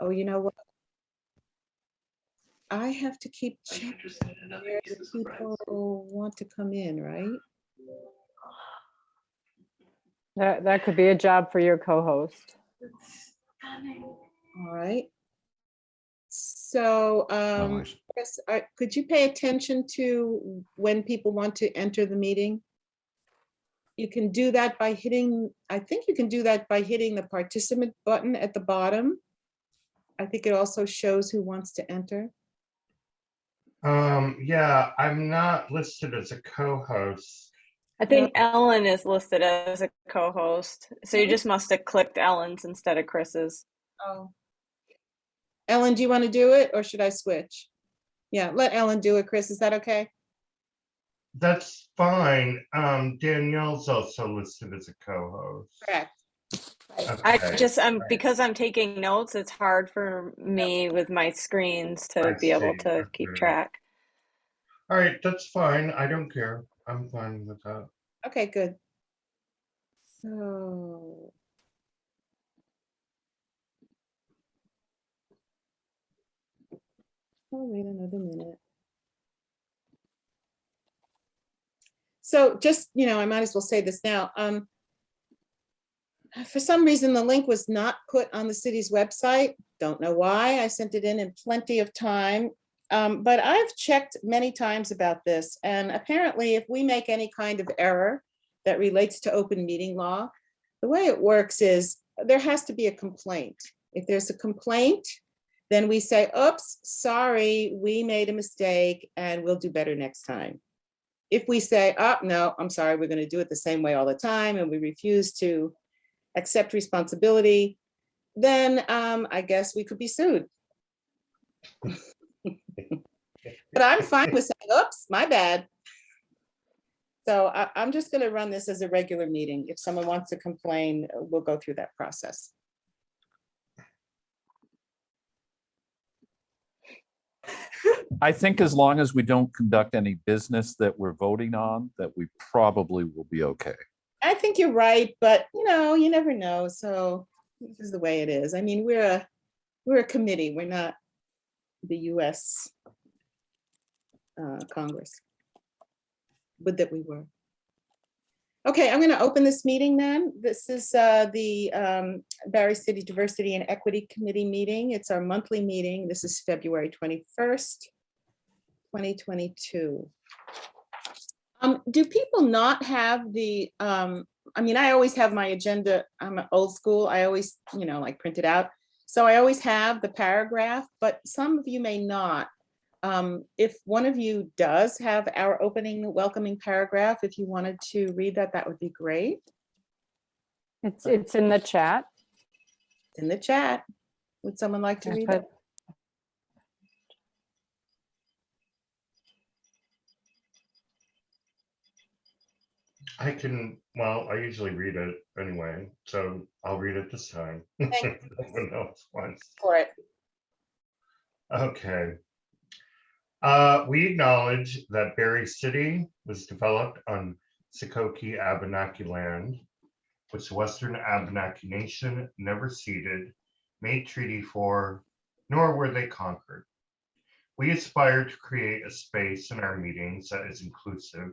Oh, you know what? I have to keep Are you checking interested in other where the cases of rights? people want to come in, right? That could be a job for your co-host. It's stunning. All right. So, Oh, Chris, could you pay attention to when people want to enter the meeting? You can do that by hitting, I think you can do that by hitting the participant button at the bottom. I think it also shows who wants to enter. Yeah, I'm not listed as a co-host. I think Ellen is listed as a co-host, so you just must have clicked Ellen's instead of Chris's. Oh. Ellen, do you want to do it or should I switch? Yeah, let Ellen do it, Chris. Is that okay? That's fine. Danielle's also listed as a co-host. Correct. Okay. Because I'm taking notes, it's hard for me with my screens to I be able see. to keep Okay. track. All right, that's fine. I don't care. I'm fine with that. Okay, good. So. Oh, wait another minute. So just, I might as well say this now. For some reason, the link was not put on the city's website. Don't know why. I sent it in plenty of time. But I've checked many times about this. And apparently, if we make any kind of error that relates to open meeting law, the way it works is there has to be a complaint. If there's a complaint, then we say, oops, sorry, we made a mistake and we'll do better next time. If we say, oh, no, I'm sorry, we're going to do it the same way all the time and we refuse to accept responsibility, then I guess we could be sued. But I'm fine with saying, oops, my bad. So I'm just going to run this as a regular meeting. If someone wants to complain, we'll go through that process. I think as long as we don't conduct any business that we're voting on, that we probably will be okay. I think you're right, but you never know. So this is the way it is. I mean, we're a committee. We're not the US Congress. Would that we were. Okay, I'm going to open this meeting then. This is the Barre City Diversity and Equity Committee meeting. It's our monthly meeting. This is February 21st, 2022. Do people not have the, I always have my agenda. I'm old school. I always, like print it out. So I always have the paragraph, but some of you may not. If one of you does have our opening welcoming paragraph, if you wanted to read that, that would be great. It's in the chat. In the chat. Would someone like to read it? I usually read it anyway, so I'll read it this time. Thank you. Someone else wants. For it. Okay. We acknowledge that Barre City was developed on Sikoke Abenaki land, which the Western Abenaki Nation never ceded, made treaty for, nor were they conquered. We aspire to create a space in our meetings that is inclusive,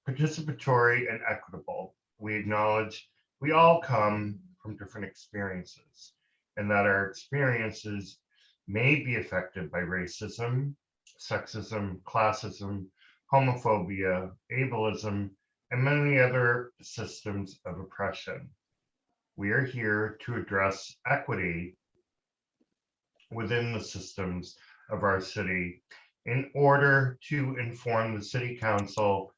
participatory, and equitable. We acknowledge we all come from different experiences and that our experiences may be affected by racism, sexism, classism, homophobia, ableism, and many other systems of oppression. We are here to address equity within the systems of our city in order to inform the City Council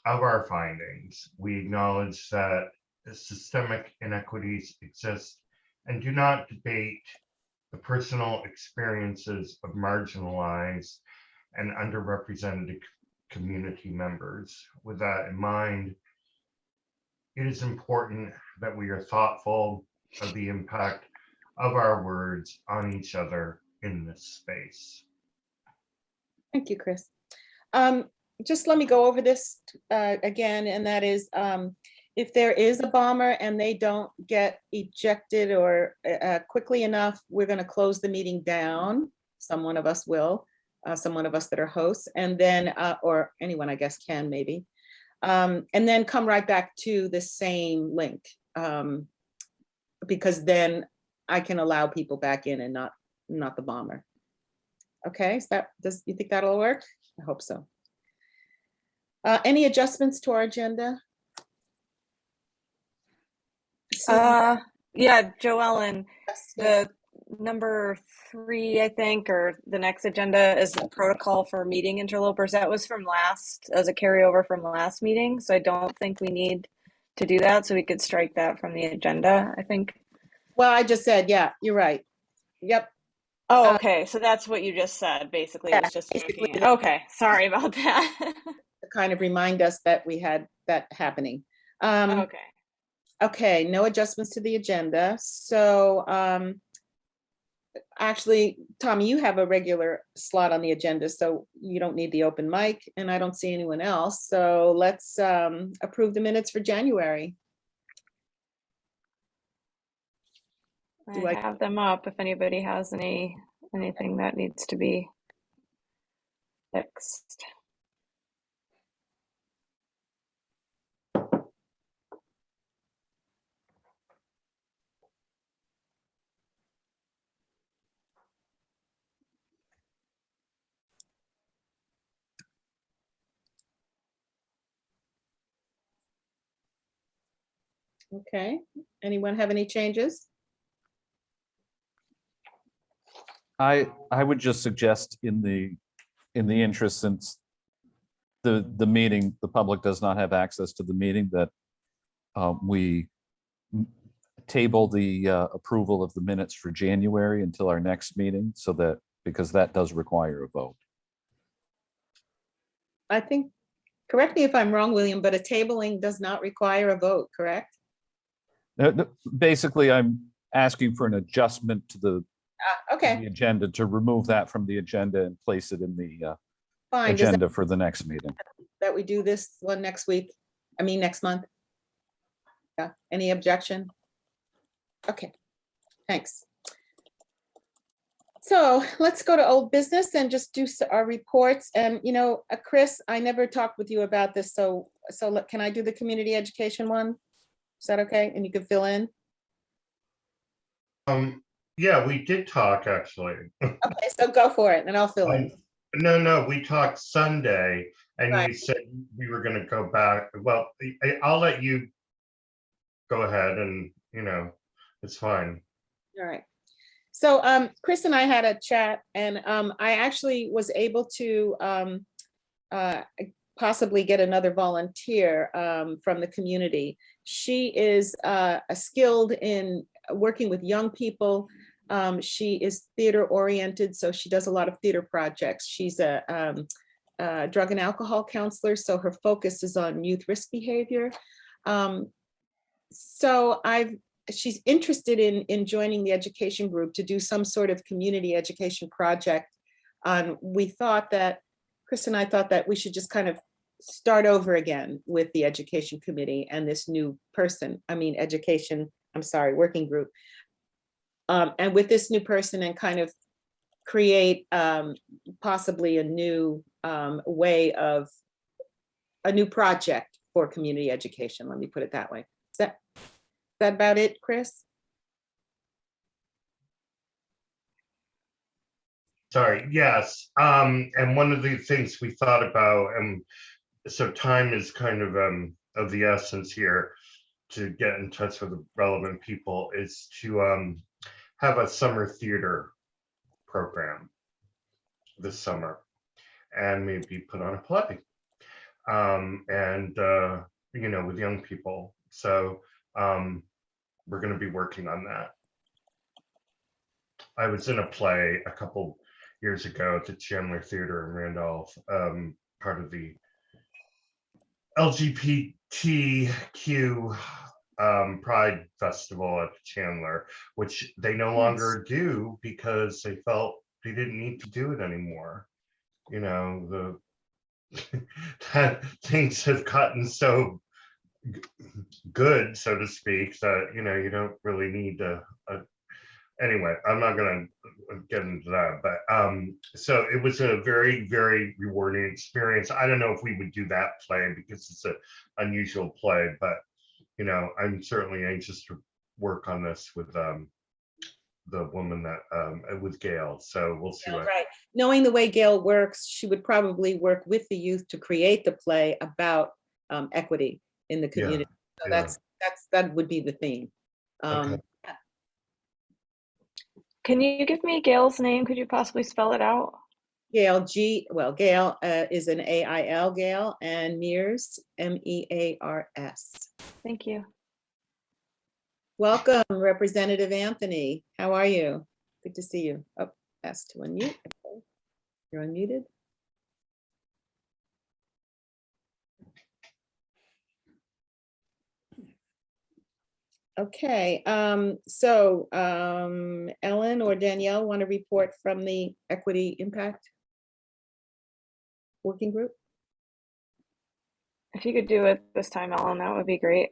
of our findings. We acknowledge that systemic inequities exist and do not debate the personal experiences of marginalized and underrepresented community members. With that in mind, it is important that we are thoughtful of the impact of our words on each other in this space. Thank you, Chris. Just let me go over this again, and that is, if there is a bomber and they don't get ejected or quickly enough, we're going to close the meeting down. Someone of us will, someone of us that are hosts, and then, or anyone I guess can maybe. And then come right back to the same link. Because then I can allow people back in and not the bomber. Okay, so you think that'll work? I hope so. Any adjustments to our agenda? Yeah, Joellen, Yes, yes. the number 3, I think, or the next agenda is the protocol for meeting interlopers. That was from as a carryover from last meeting. So I don't think we need to do that. So we could strike that from the agenda, I think. Well, I just said, yeah, you're right. Yep. Oh, okay. So that's what you just said, basically. Yeah, It's just basically making it. Okay. Sorry about that. to kind of remind us that we had that happening. Okay. Okay, no adjustments to the agenda. So actually, Tommy, you have a regular slot on the agenda, so you don't need the open mic, and I don't see anyone else. So let's approve the minutes for January. Do I I- have them up if anybody has anything that needs to be fixed. Okay, anyone have any changes? I would just suggest in the interest, since the meeting, the public does not have access to the meeting, that we table the approval of the minutes for January until our next meeting, so that, because that does require a vote. I think, correct me if I'm wrong, William, but a tabling does not require a vote, correct? Basically, I'm asking for an adjustment to the Okay, agenda, to remove that from the agenda and place it in the fine. Does agenda for the next meeting. that we do this one next week? I mean, next month? Yeah, any objection? Okay, thanks. So let's go to old business and just do our reports. And, you know, Chris, I never talked with you about this, so can I do the community education one? Is that okay? And you can fill in? Yeah, we did talk actually. Okay, so go for it and I'll fill in. No, we talked Sunday and Right. you said we were gonna go back. Well, I'll let you go ahead and, it's fine. All right. So Chris and I had a chat, and I actually was able to possibly get another volunteer from the community. She is skilled in working with young people. She is theater oriented, so she does a lot of theater projects. She's a drug and alcohol counselor, so her focus is on youth risk behavior. So she's interested in joining the education group to do some sort of community education project. We thought that, Chris and I thought that we should just kind of start over again with the education committee and this new person, working group. And with this new person, and kind of create possibly a new way of a new project for community education. Let me put it that way. Is that about it, Chris? Sorry, yes. And one of the things we thought about, and so time is kind of the essence here to get in touch with the relevant people, is to have a summer theater program this summer and maybe put on a play with young people. So we're going to be working on that. I was in a play a couple years ago at the Chandler Theater in Randolph, part of the LGBTQ Pride Festival at Chandler, which they no longer do because they felt they didn't need to do it anymore. That things have gotten so good, so to speak, that, you don't really need to, anyway, I'm not gonna get into that, but, so it was a very, very rewarding experience. I don't know if we would do that play because it's an unusual play, but, I'm certainly anxious to work on this with, the woman that, with Gail, so we'll see what. Right. Knowing the way Gail works, she would probably work with the youth to create the play about equity in the Yeah, community. So yeah. that would be the theme. Okay. Can you give me Gail's name? Could you possibly spell it out? Gail Gail is an AIL, Gail, and Mears, MEARS. Thank you. Welcome, Representative Anthony. How are you? Good to see you. Oh, asked to unmute. Okay. You're unmuted. Okay, Ellen or Danielle want to report from the Equity Impact Working Group? If you could do it this time, Ellen, that would be great.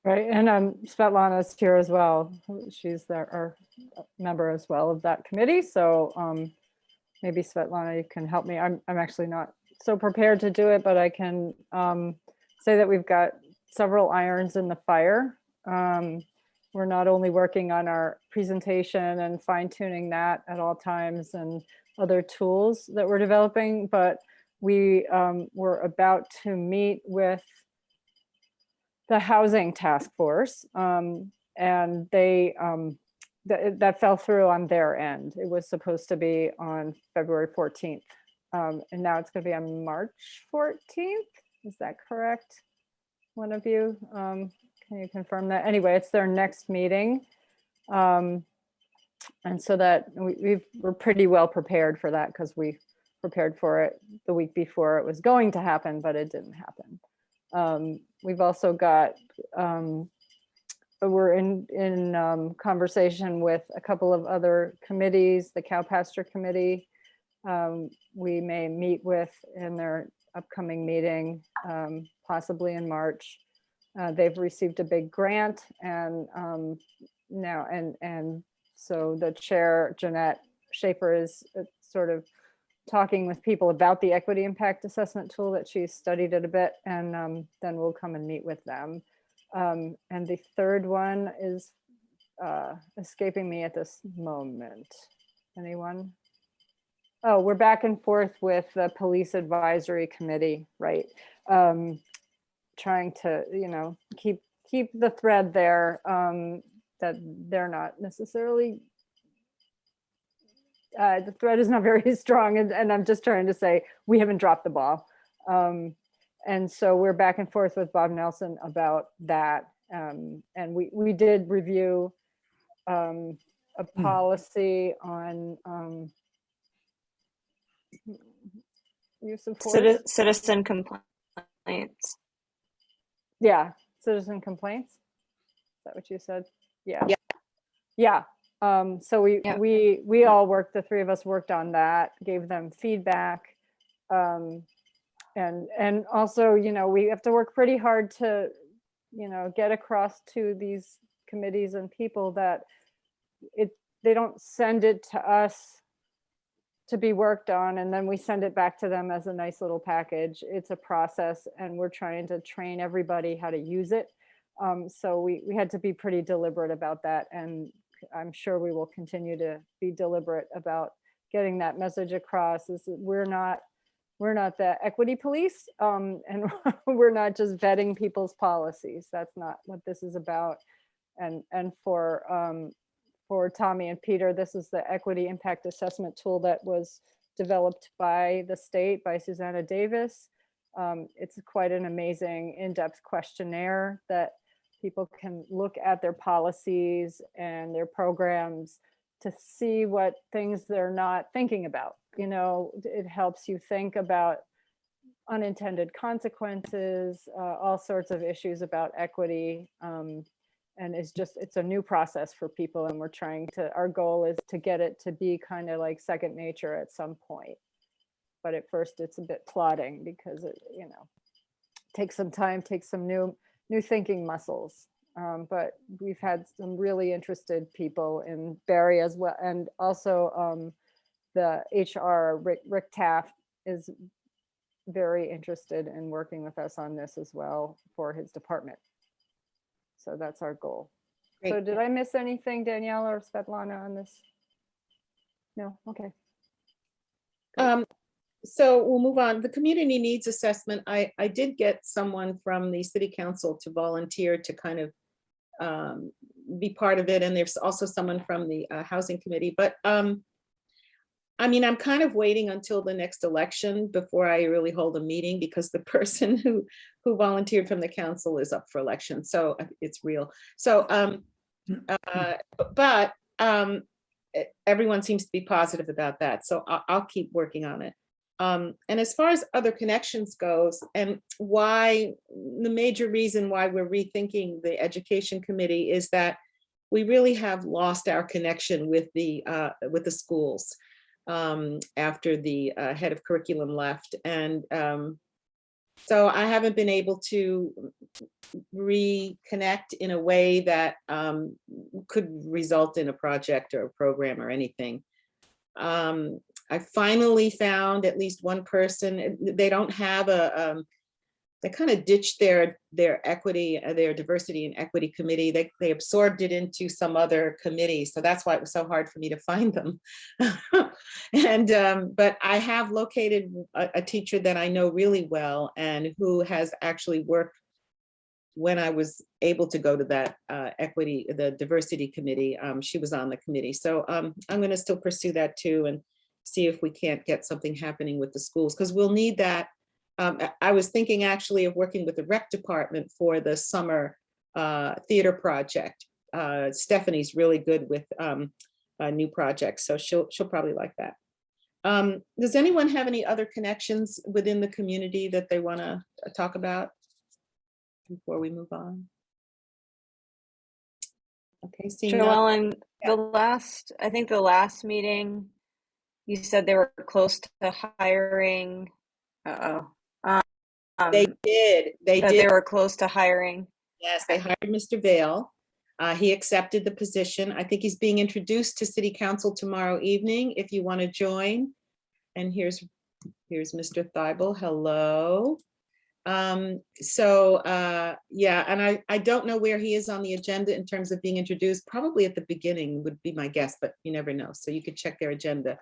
Right, and Svetlana's here as well. She's our member as well of that committee. So maybe Svetlana, you can help me. I'm actually not so prepared to do it, but I can say that we've got several irons in the fire. We're not only working on our presentation and fine tuning that at all times and other tools that we're developing, but we were about to meet with the housing task force, and they that fell through on their end. It was supposed to be on February 14th, and now it's going to be on March 14th. Is that correct? One of you, can you confirm that? Anyway, it's their next meeting, and so that we're pretty well prepared for that because we prepared for it the week before it was going to happen, but it didn't happen. We've also got, we're in conversation with a couple of other committees, the Cow Pasture Committee. We may meet with in their upcoming meeting, possibly in March. They've received a big grant and now, and so the chair, Jeanette Schaefer, is sort of talking with people about the equity impact assessment tool that she's studied it a bit, and then we'll come and meet with them. And the third one is escaping me at this moment. Anyone? Oh, we're back and forth with the Police Advisory Committee, right? Trying to, keep the thread there, that they're not necessarily, the thread is not very strong, and I'm just trying to say we haven't dropped the ball. And so we're back and forth with Bob Nelson about that. And we did review a policy on use of force. Citizen complaints. Yeah, citizen complaints. Is that what you said? Yeah. Yeah. Yeah. So Yeah. we all worked, the three of us worked on that, gave them feedback. And also, we have to work pretty hard to, get across to these committees and people that they don't send it to us to be worked on and then we send it back to them as a nice little package. It's a process, and we're trying to train everybody how to use it. So we had to be pretty deliberate about that, and I'm sure we will continue to be deliberate about getting that message across. Is that we're not the equity police, and we're not just vetting people's policies. That's not what this is about. And for Tommy and Peter, this is the equity impact assessment tool that was developed by the state, by Susanna Davis. It's quite an amazing in-depth questionnaire that people can look at their policies and their programs to see what things they're not thinking about. It helps you think about unintended consequences, all sorts of issues about equity. And it's a new process for people, and our goal is to get it to be kind of like second nature at some point. But at first it's a bit plodding because take some time, take some new thinking muscles. But we've had some really interested people in Barry as well, and also the HR Rick Taft is very interested in working with us on this as well for his department. So that's our goal. So Great. did I miss anything, Danielle or Svetlana, on this? No, okay. So we'll move on. The community needs assessment. I did get someone from the city council to volunteer to kind of be part of it. And there's also someone from the housing committee, but I mean, I'm kind of waiting until the next election before I really hold a meeting, because the person who volunteered from the council is up for election. So it's real. So, but everyone seems to be positive about that. So I'll keep working on it. And as far as other connections goes, and why, the major reason why we're rethinking the education committee is that we really have lost our connection with the schools after the head of curriculum left. And so I haven't been able to reconnect in a way that could result in a project or a program or anything. I finally found at least one person. They don't have they kind of ditched their equity, their diversity and equity committee. They absorbed it into some other committee. So that's why it was so hard for me to find them. And but I have located a teacher that I know really well and who has actually worked when I was able to go to that equity, the diversity committee. She was on the committee. So I'm going to still pursue that too and see if we can't get something happening with the schools, because we'll need that. I was thinking actually of working with the rec department for the summer theater project. Stephanie's really good with new projects, so she'll probably like that. Does anyone have any other connections within the community that they want to talk about before we move on? Okay, seeing none. Joellen, Yeah. I think the last meeting, you said they were close to hiring. They did. They That did. they were close to hiring. Yes, they hired Mr. Vale. He accepted the position. I think he's being introduced to City Council tomorrow evening, if you want to join. And here's Mr. Thibault. Hello. Yeah, and I don't know where he is on the agenda in terms of being introduced. Probably at the beginning would be my guess, but you never know. So you could check their agenda.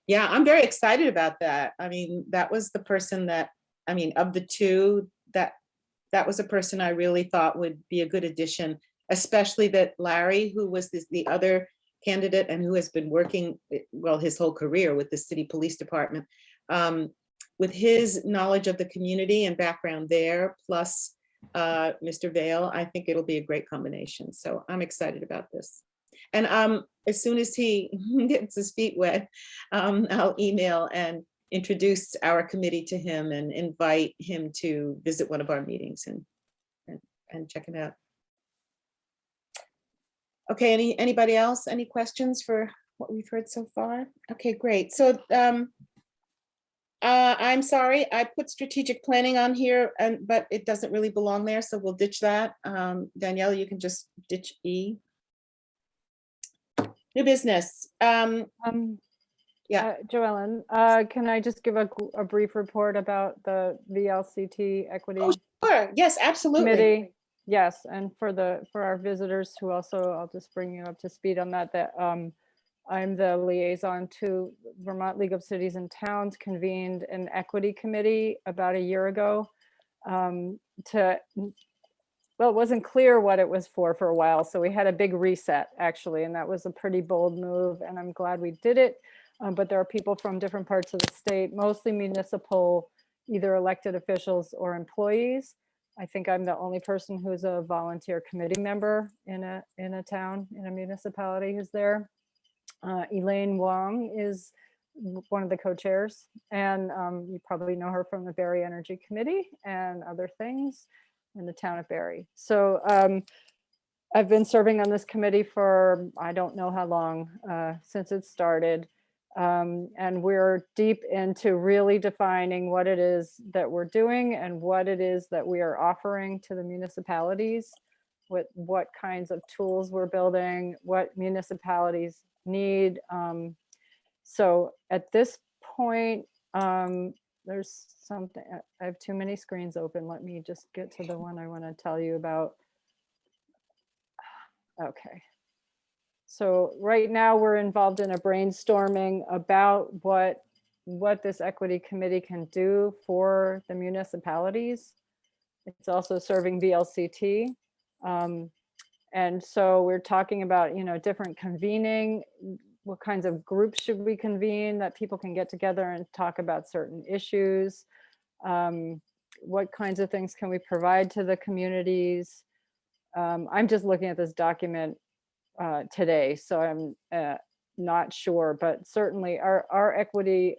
Yeah, I'm very excited about that. I mean, that was the person that, I mean, of the two, that was a person I really thought would be a good addition, especially that Larry, who was the other candidate and who has been working, well, his whole career with the city police department, with his knowledge of the community and background there, plus Mr. Vale, I think it'll be a great combination. So I'm excited about this. And as soon as he gets his feet wet, I'll email and introduce our committee to him and invite him to visit one of our meetings and check him out. Okay, anybody else? Any questions for what we've heard so far? Okay, great. So I'm sorry, I put strategic planning on here, but it doesn't really belong there, so we'll ditch that. Danielle, you can just ditch E. New business. Yeah. Joellen, can I just give a brief report about the VLCT Equity Oh, sure. Yes, absolutely. Committee? Yes, and for our visitors who also, I'll just bring you up to speed on that, I'm the liaison to Vermont League of Cities and Towns, convened an equity committee about a year ago well, it wasn't clear what it was for a while. So we had a big reset actually, and that was a pretty bold move, and I'm glad we did it. But there are people from different parts of the state, mostly municipal, either elected officials or employees. I think I'm the only person who's a volunteer committee member in a town, in a municipality who's there. Elaine Wong is one of the co-chairs, and you probably know her from the Barry Energy Committee and other things in the town of Barry. So I've been serving on this committee for, I don't know how long, since it started. And we're deep into really defining what it is that we're doing and what it is that we are offering to the municipalities, what kinds of tools we're building, what municipalities need. So at this point, there's something, I have too many screens open. Let me just get to the one I want to tell you about. Okay. So right now we're involved in a brainstorming about what this equity committee can do for the municipalities. It's also serving VLCT. And so we're talking about, different convening, what kinds of groups should we convene that people can get together and talk about certain issues? What kinds of things can we provide to the communities? I'm just looking at this document today, so I'm not sure, but certainly our equity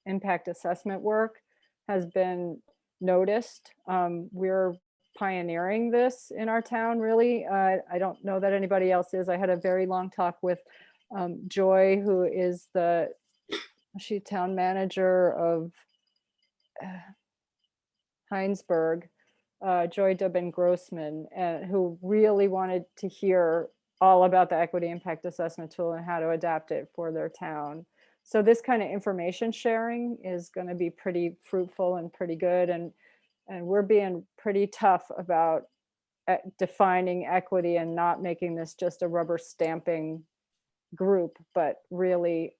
impact assessment work has been noticed. We're pioneering this in our town, really. I don't know that anybody else is. I had a very long talk with Joy, who is she's town manager of Heinsberg, Joy Dubin Grossman, who really wanted to hear all about the equity impact assessment tool and how to adapt it for their town. So this kind of information sharing is going to be pretty fruitful and pretty good. And we're being pretty tough about defining equity and not making this just a rubber stamping group, but really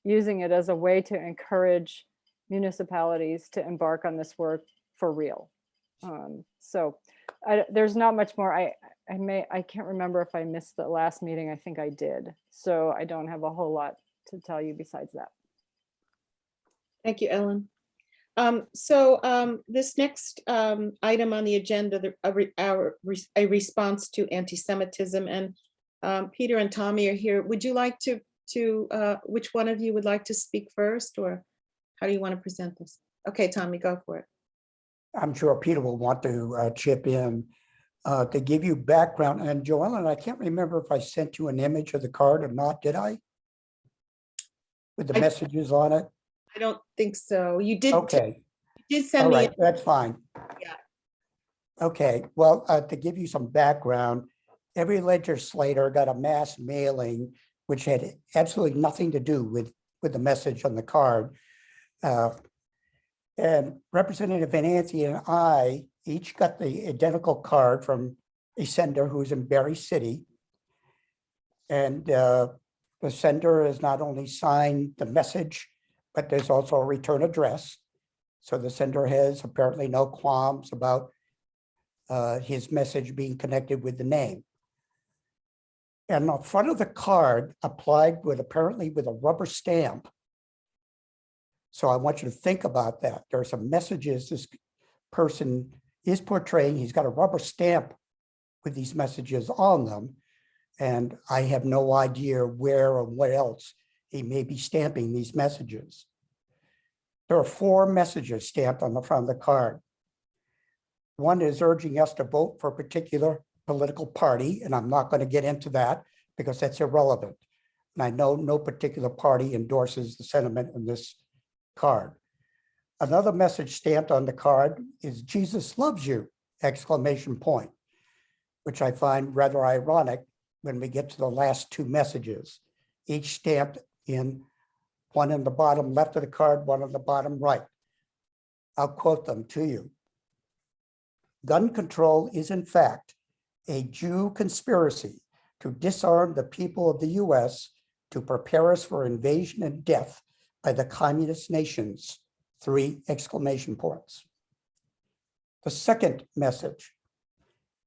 using it as a way to encourage municipalities to embark on this work for real. So there's not much more. I can't remember if I missed the last meeting. I think I did. So I don't have a whole lot to tell you besides that. Thank you, Ellen. This next item on the agenda, a response to anti-Semitism, and Peter and Tommy are here. Would you like to which one of you would like to speak first, or how do you want to present this? Okay, Tommy, go for it. I'm sure Peter will want to chip in to give you background. And Joellen, I can't remember if I sent you an image of the card or not, did I? With the messages on it? I don't think so. You did. Okay. You did send All me. right, that's fine. Yeah. Okay, well, to give you some background, every legislator got a mass mailing, which had absolutely nothing to do with the message on the card. And Representative Nancy and I each got the identical card from a sender who's in Berry City. And the sender has not only signed the message, but there's also a return address. So the sender has apparently no qualms about his message being connected with the name. And on the front of the card applied apparently with a rubber stamp. So I want you to think about that. There are some messages this person is portraying. He's got a rubber stamp with these messages on them. And I have no idea where or what else he may be stamping these messages. There are 4 messages stamped on the front of the card. One is urging us to vote for a particular political party, and I'm not going to get into that because that's irrelevant. And I know no particular party endorses the sentiment in this card. Another message stamped on the card is "Jesus loves you!" exclamation point, which I find rather ironic when we get to the last 2 messages, each stamped in, one in the bottom left of the card, one on the bottom right. I'll quote them to you. "Gun control is in fact a Jew conspiracy to disarm the people of the US, to prepare us for invasion and death by the communist nations." 3 exclamation points. The second message: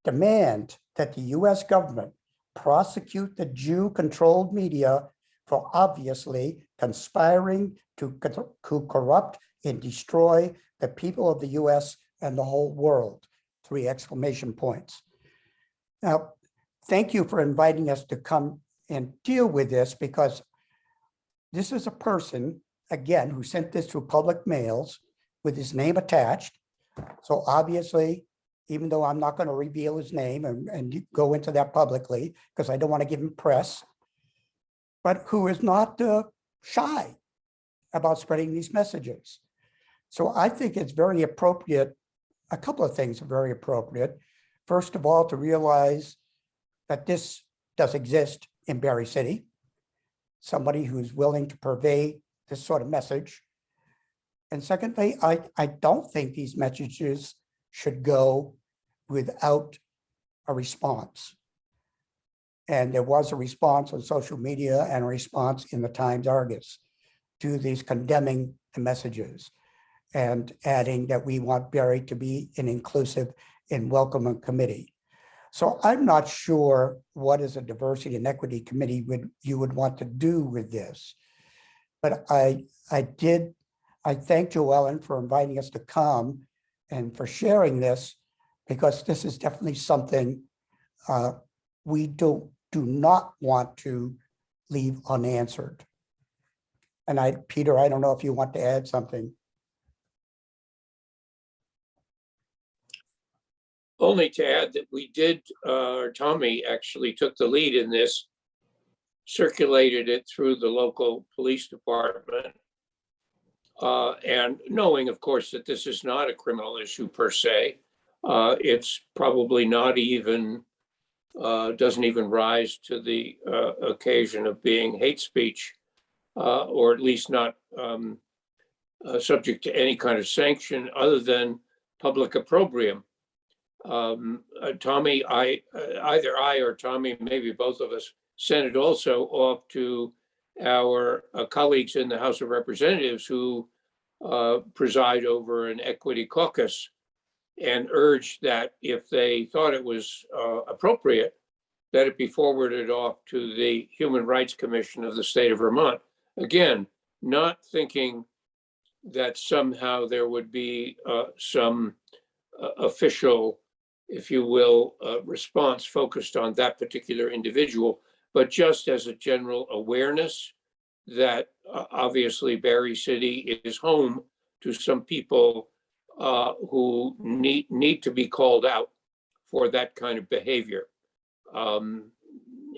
demand that the US government prosecute the Jew-controlled media for obviously conspiring to corrupt and destroy the people of the US and the whole world. 3 exclamation points. Now, thank you for inviting us to come and deal with this, because this is a person, again, who sent this through public mails with his name attached. So obviously, even though I'm not going to reveal his name and go into that publicly, because I don't want to give him press, but who is not shy about spreading these messages. So I think it's very appropriate. A couple of things are very appropriate. First of all, to realize that this does exist in Berry City. Somebody who's willing to purvey this sort of message. And secondly, I don't think these messages should go without a response. And there was a response on social media and a response in the Times Argus to these condemning the messages and adding that we want Berry to be an inclusive and welcoming committee. So I'm not sure what is a diversity and equity committee you would want to do with this. But I thank Joellen for inviting us to come and for sharing this, because this is definitely something we do not want to leave unanswered. And Peter, I don't know if you want to add something. Only to add that we did, Tommy actually took the lead in this, circulated it through the local police department. And knowing, of course, that this is not a criminal issue per se, it's probably not even, doesn't even rise to the occasion of being hate speech, or at least not subject to any kind of sanction other than public opprobrium. Tommy, either I or Tommy, maybe both of us, sent it also off to our colleagues in the House of Representatives who preside over an equity caucus, and urged that if they thought it was appropriate, that it be forwarded off to the Human Rights Commission of the state of Vermont. Again, not thinking that somehow there would be some official, if you will, response focused on that particular individual, but just as a general awareness that obviously Berry City is home to some people who need to be called out for that kind of behavior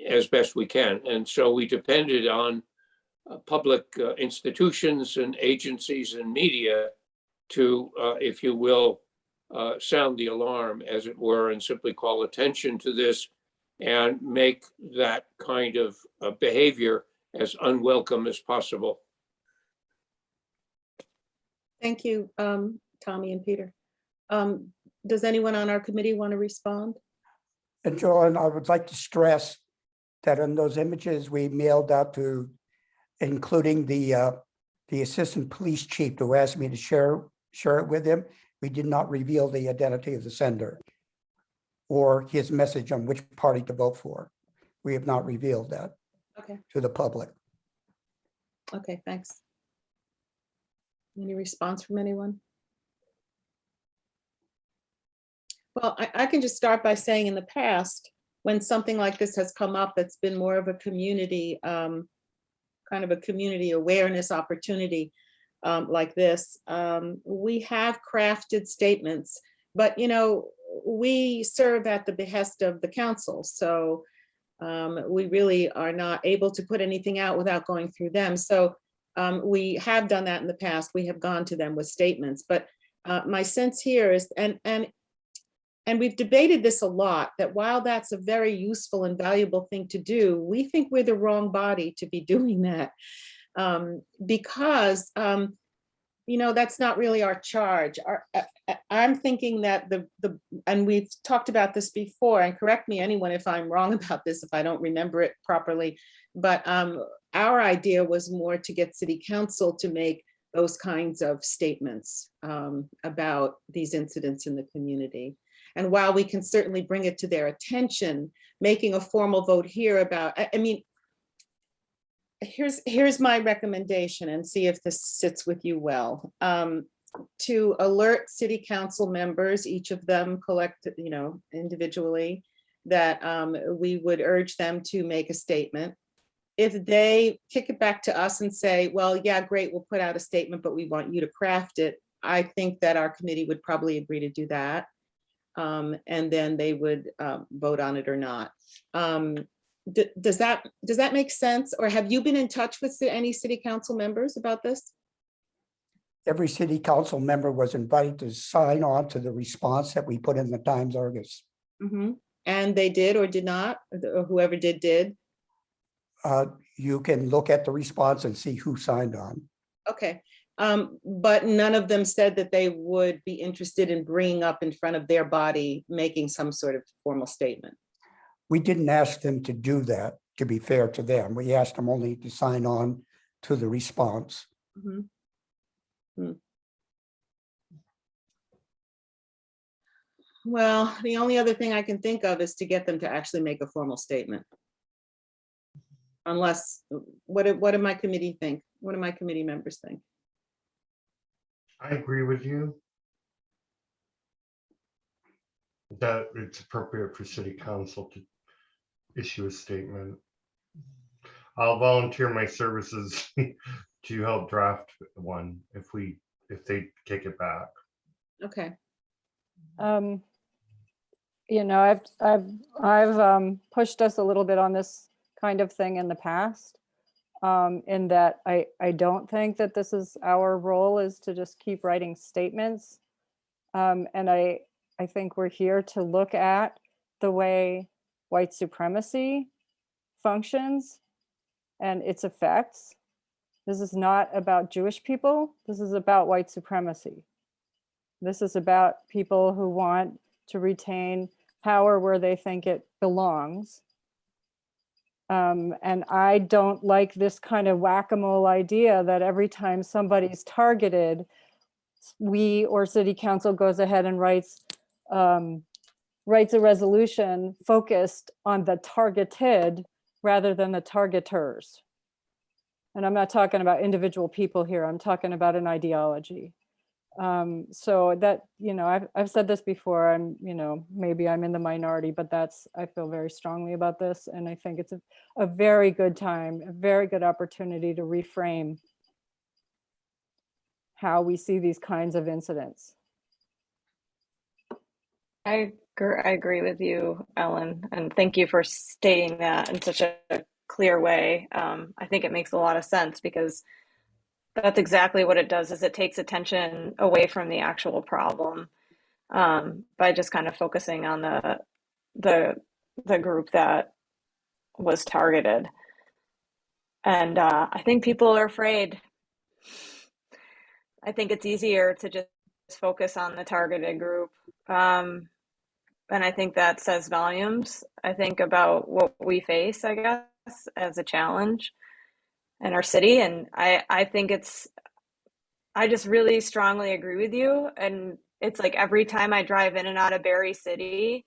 as best we can. And so we depended on public institutions and agencies and media to, if you will, sound the alarm, as it were, and simply call attention to this and make that kind of behavior as unwelcome as possible. Thank you, Tommy and Peter. Does anyone on our committee want to respond? And Joellen, I would like to stress that in those images we mailed out to, including the assistant police chief who asked me to share it with him, we did not reveal the identity of the sender or his message on which party to vote for. We have not revealed that to the public. Okay, thanks. Any response from anyone? Well, I can just start by saying in the past, when something like this has come up, that's been more of a community, kind of a community awareness opportunity like this, we have crafted statements, but we serve at the behest of the council. So we really are not able to put anything out without going through them. So we have done that in the past. We have gone to them with statements, but my sense here is, and we've debated this a lot, that while that's a very useful and valuable thing to do, we think we're the wrong body to be doing that, because that's not really our charge. I'm thinking that and we've talked about this before, and correct me anyone if I'm wrong about this, if I don't remember it properly, but our idea was more to get city council to make those kinds of statements about these incidents in the community. And while we can certainly bring it to their attention, making a formal vote here about, I mean, here's my recommendation, and see if this sits with you well. To alert city council members, each of them individually, that we would urge them to make a statement. If they kick it back to us and say, well, yeah, great, we'll put out a statement, but we want you to craft it, I think that our committee would probably agree to do that. And then they would vote on it or not. Does that make sense? Or have you been in touch with any city council members about this? Every city council member was invited to sign on to the response that we put in the Times Argus. Mhm. And they did or did not, or whoever did? You can look at the response and see who signed on. Okay. But none of them said that they would be interested in bringing up in front of their body, making some sort of formal statement. We didn't ask them to do that, to be fair to them. We asked them only to sign on to the response. Mhm. Hmm. Well, the only other thing I can think of is to get them to actually make a formal statement. Unless, what do my committee think? What do my committee members think? I agree with you. That it's appropriate for city council to issue a statement. I'll volunteer my services to help draft one if they take it back. Okay. You know, I've pushed us a little bit on this kind of thing in the past. In that I don't think that this is our role, is to just keep writing statements. And I think we're here to look at the way white supremacy functions and its effects. This is not about Jewish people. This is about white supremacy. This is about people who want to retain power where they think it belongs. And I don't like this kind of whack-a-mole idea that every time somebody's targeted, we or city council goes ahead and writes a resolution focused on the targeted rather than the targeters. And I'm not talking about individual people here. I'm talking about an ideology. So that, you know, I've said this before, maybe I'm in the minority, but I feel very strongly about this. And I think it's a very good time, a very good opportunity to reframe how we see these kinds of incidents. I agree with you, Ellen, and thank you for stating that in such a clear way. I think it makes a lot of sense because that's exactly what it does, is it takes attention away from the actual problem by just kind of focusing on the group that was targeted. And I think people are afraid. I think it's easier to just focus on the targeted group. And I think that says volumes, I think, about what we face, I guess, as a challenge in our city. And I think I just really strongly agree with you. And it's like every time I drive in and out of Berry City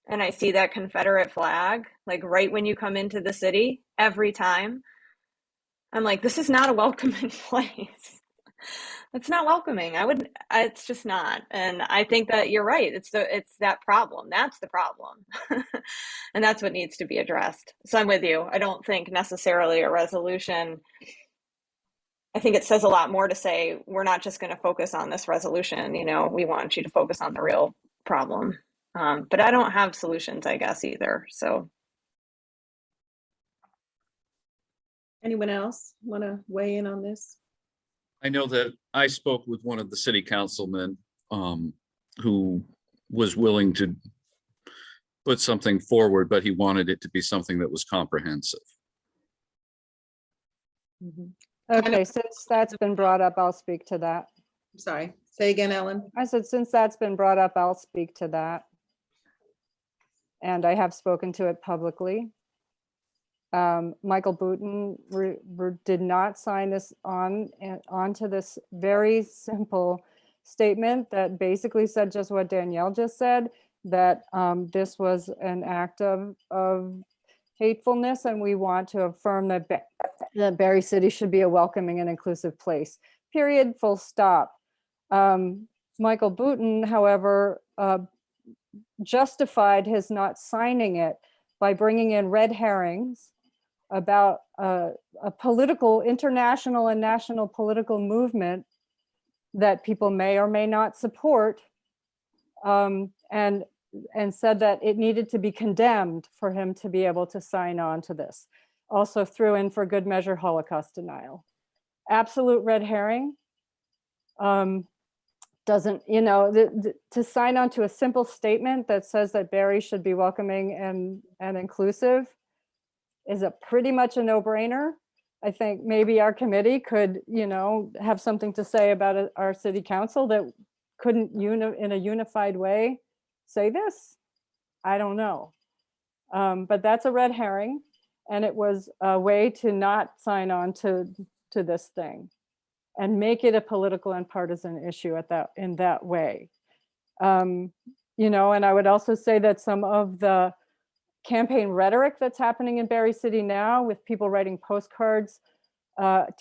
and I see that Confederate flag, like right when you come into the city, every time, I'm like, this is not a welcoming place. It's not welcoming. It's just not. And I think that you're right. It's that problem. That's the problem. And that's what needs to be addressed. So I'm with you. I don't think necessarily a resolution. I think it says a lot more to say, we're not just going to focus on this resolution. You know, we want you to focus on the real problem. But I don't have solutions, I guess, either. So. Anyone else want to weigh in on this? I know that I spoke with one of the city councilmen who was willing to put something forward, but he wanted it to be something that was comprehensive. Okay, since that's been brought up, I'll speak to that. I'm sorry, say again, Ellen. I said, since that's been brought up, I'll speak to that. And I have spoken to it publicly. Michael Boutin did not sign this onto this very simple statement that basically said just what Danielle just said, that this was an act of hatefulness, and we want to affirm that Berry City should be a welcoming and inclusive place. Period. Full stop. Michael Boutin, however, justified his not signing it by bringing in red herrings about a political, international and national political movement that people may or may not support, and and said that it needed to be condemned for him to be able to sign on to this. Also threw in for good measure Holocaust denial. Absolute red herring. Doesn't, you know, to sign on to a simple statement that says that Barry should be welcoming and inclusive is a pretty much a no-brainer. I think maybe our committee could, you know, have something to say about our city council that couldn't in a unified way say this. I don't know. But that's a red herring. And it was a way to not sign on to this thing and make it a political and partisan issue in that way. You know, and I would also say that some of the campaign rhetoric that's happening in Barry City now, with people writing postcards,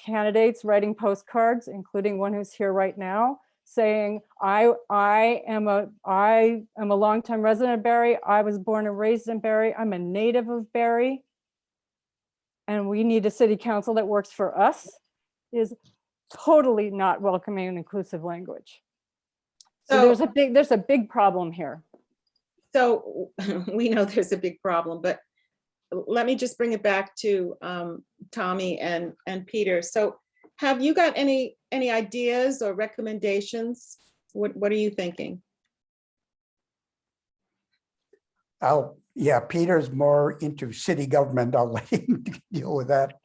candidates writing postcards, including one who's here right now, saying, I am a longtime resident of Barry. I was born and raised in Barry. I'm a native of Barry. And we need a city council that works for us, is totally not welcoming and inclusive language. So there's a big problem here. So we know there's a big problem, but let me just bring it back to Tommy and Peter. So have you got any ideas or recommendations? What are you thinking? Yeah, Peter's more into city government. I'll let him deal with that.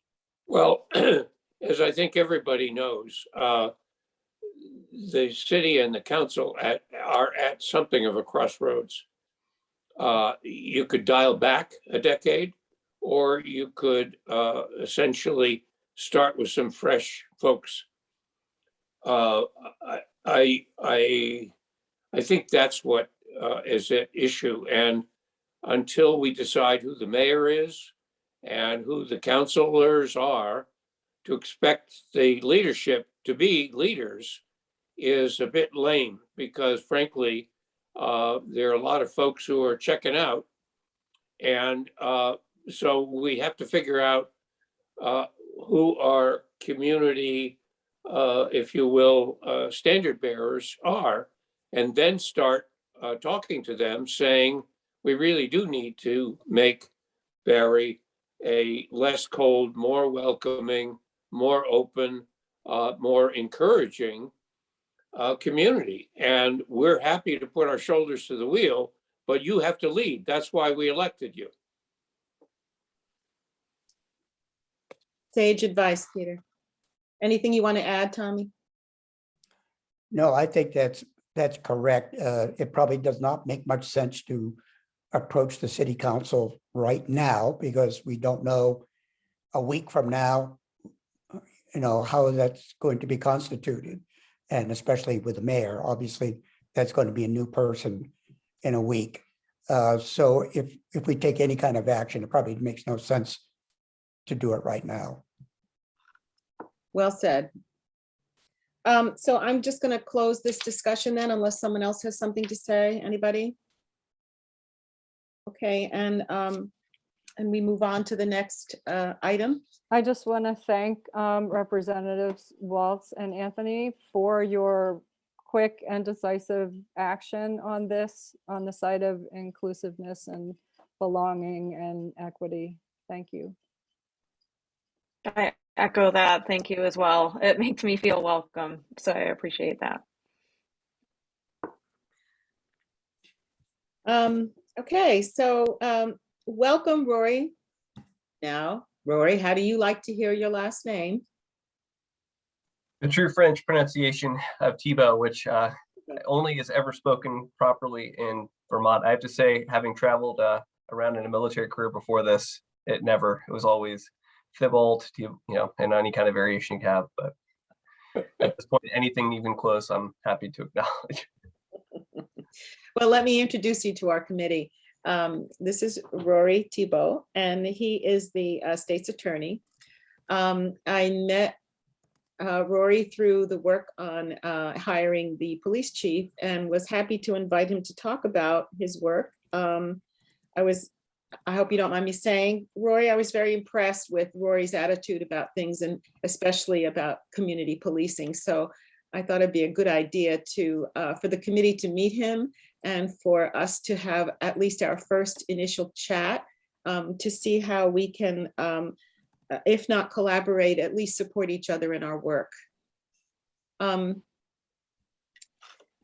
Well, as I think everybody knows, the city and the council are at something of a crossroads. You could dial back a decade, or you could essentially start with some fresh folks. I think that's what is at issue. And until we decide who the mayor is and who the councilors are, to expect the leadership to be leaders is a bit lame, because frankly, there are a lot of folks who are checking out. And so we have to figure out who our community, if you will, standard bearers are, and then start talking to them, saying, we really do need to make Barry a less cold, more welcoming, more open, more encouraging community. And we're happy to put our shoulders to the wheel, but you have to lead. That's why we elected you. Sage advice, Peter. Anything you want to add, Tommy? No, I think that's correct. It probably does not make much sense to approach the city council right now, because we don't know a week from now, you know, how that's going to be constituted. And especially with the mayor, obviously, that's going to be a new person in a week. So if we take any kind of action, it probably makes no sense to do it right now. Well said. So I'm just going to close this discussion then, unless someone else has something to say. Anybody? Okay, and we move on to the next item. I just want to thank Representatives Waltz and Anthony for your quick and decisive action on this, on the side of inclusiveness and belonging and equity. Thank you. I echo that. Thank you as well. It makes me feel welcome, so I appreciate that. Okay, so welcome, Rory. Now, Rory, how do you like to hear your last name? The true French pronunciation of Thibault, which only is ever spoken properly in Vermont. I have to say, having traveled around in a military career before this, it was always Thibault, you know, and any kind of variation you have. But at this point, anything even close, I'm happy to acknowledge. Well, let me introduce you to our committee. This is Rory Thibault, and he is the state's attorney. I met Rory through the work on hiring the police chief, and was happy to invite him to talk about his work. I hope you don't mind me saying, Rory, I was very impressed with Rory's attitude about things, and especially about community policing. So I thought it'd be a good idea to for the committee to meet him and for us to have at least our first initial chat to see how we can, if not collaborate, at least support each other in our work.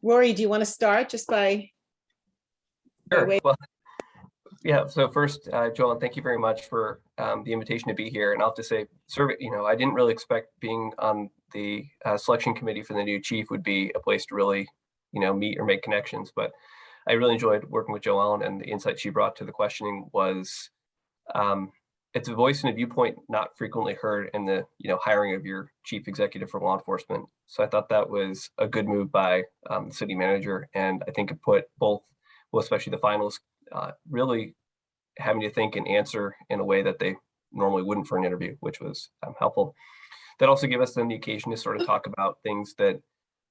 Rory, do you want to start just by? Sure. way- Well, yeah. So first, Joel, thank you very much for the invitation to be here. And I'll have to say, I didn't really expect being on the selection committee for the new chief would be a place to really, meet or make connections. But I really enjoyed working with Joellen, and the insight she brought to the questioning was, it's a voice and a viewpoint not frequently heard in the, hiring of your chief executive for law enforcement. So I thought that was a good move by the city manager, and I think it put both, well, especially the finalists, really having to think and answer in a way that they normally wouldn't for an interview, which was helpful. That also gave us then the occasion to sort of talk about things that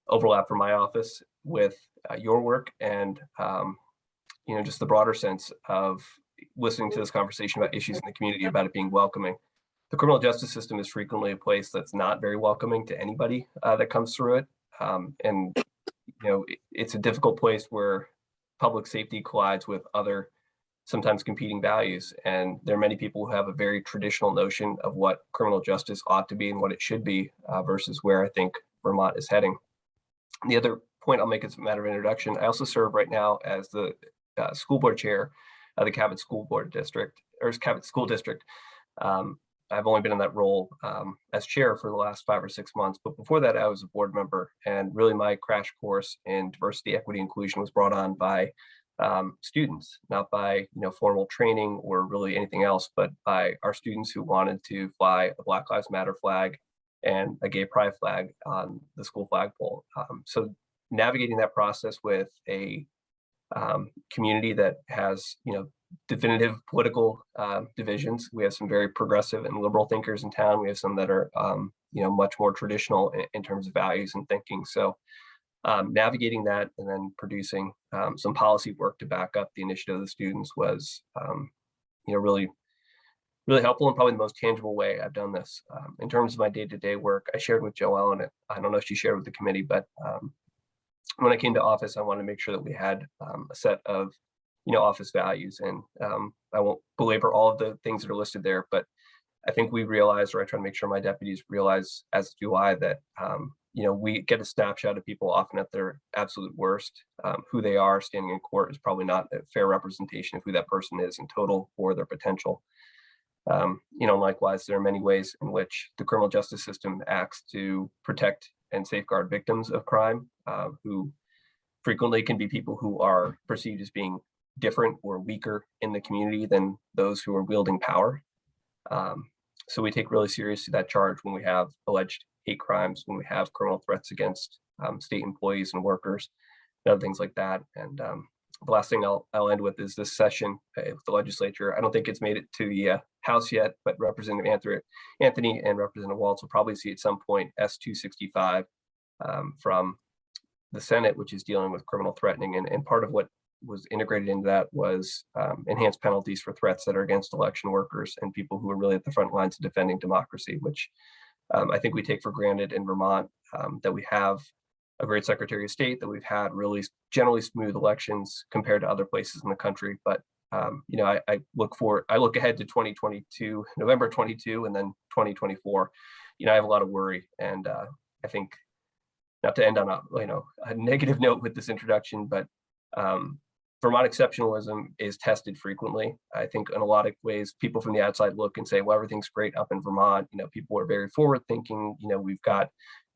overlap from my office with your work, and just the broader sense of listening to this conversation about issues in the community, about it being welcoming. The criminal justice system is frequently a place that's not very welcoming to anybody that comes through it. And it's a difficult place where public safety collides with other sometimes competing values. And there are many people who have a very traditional notion of what criminal justice ought to be and what it should be versus where I think Vermont is heading. The other point I'll make as a matter of introduction, I also serve right now as the school board chair of the Cabot School Board District, or Cabot School District. I've only been in that role as chair for the last 5 or 6 months, but before that I was a board member, and really my crash course in diversity, equity, inclusion was brought on by students, not by formal training or really anything else, but by our students who wanted to fly a Black Lives Matter flag and a gay pride flag on the school flagpole. So navigating that process with a community that has definitive political divisions. We have some very progressive and liberal thinkers in town. We have some that are much more traditional in terms of values and thinking. So navigating that and then producing some policy work to back up the initiative of the students was really helpful, and probably the most tangible way I've done this. In terms of my day-to-day work, I shared with Joellen, and I don't know if she shared with the committee, but when I came to office, I wanted to make sure that we had a set of office values, and I won't belabor all of the things that are listed there, but I think we realized, or I try to make sure my deputies realize, as do I, that we get a snapshot of people often at their absolute worst. Who they are standing in court is probably not a fair representation of who that person is in total or their potential. Likewise, there are many ways in which the criminal justice system acts to protect and safeguard victims of crime, who frequently can be people who are perceived as being different or weaker in the community than those who are wielding power. So we take really seriously that charge when we have alleged hate crimes, when we have criminal threats against state employees and workers, and other things like that. And the last thing I'll end with is this session with the legislature. I don't think it's made it to the House yet, but Representative Anthony and Representative Waltz will probably see at some point S-265 from the Senate, which is dealing with criminal threatening. And part of what was integrated into that was enhanced penalties for threats that are against election workers and people who are really at the front lines of defending democracy, which I think we take for granted in Vermont, that we have a great Secretary of State, that we've had really generally smooth elections compared to other places in the country. But I look ahead to 2022, November 22, and then 2024. I have a lot of worry, and I think, not to end on a negative note with this introduction, but Vermont exceptionalism is tested frequently. I think in a lot of ways, people from the outside look and say, well, everything's great up in Vermont. People are very forward thinking. We've got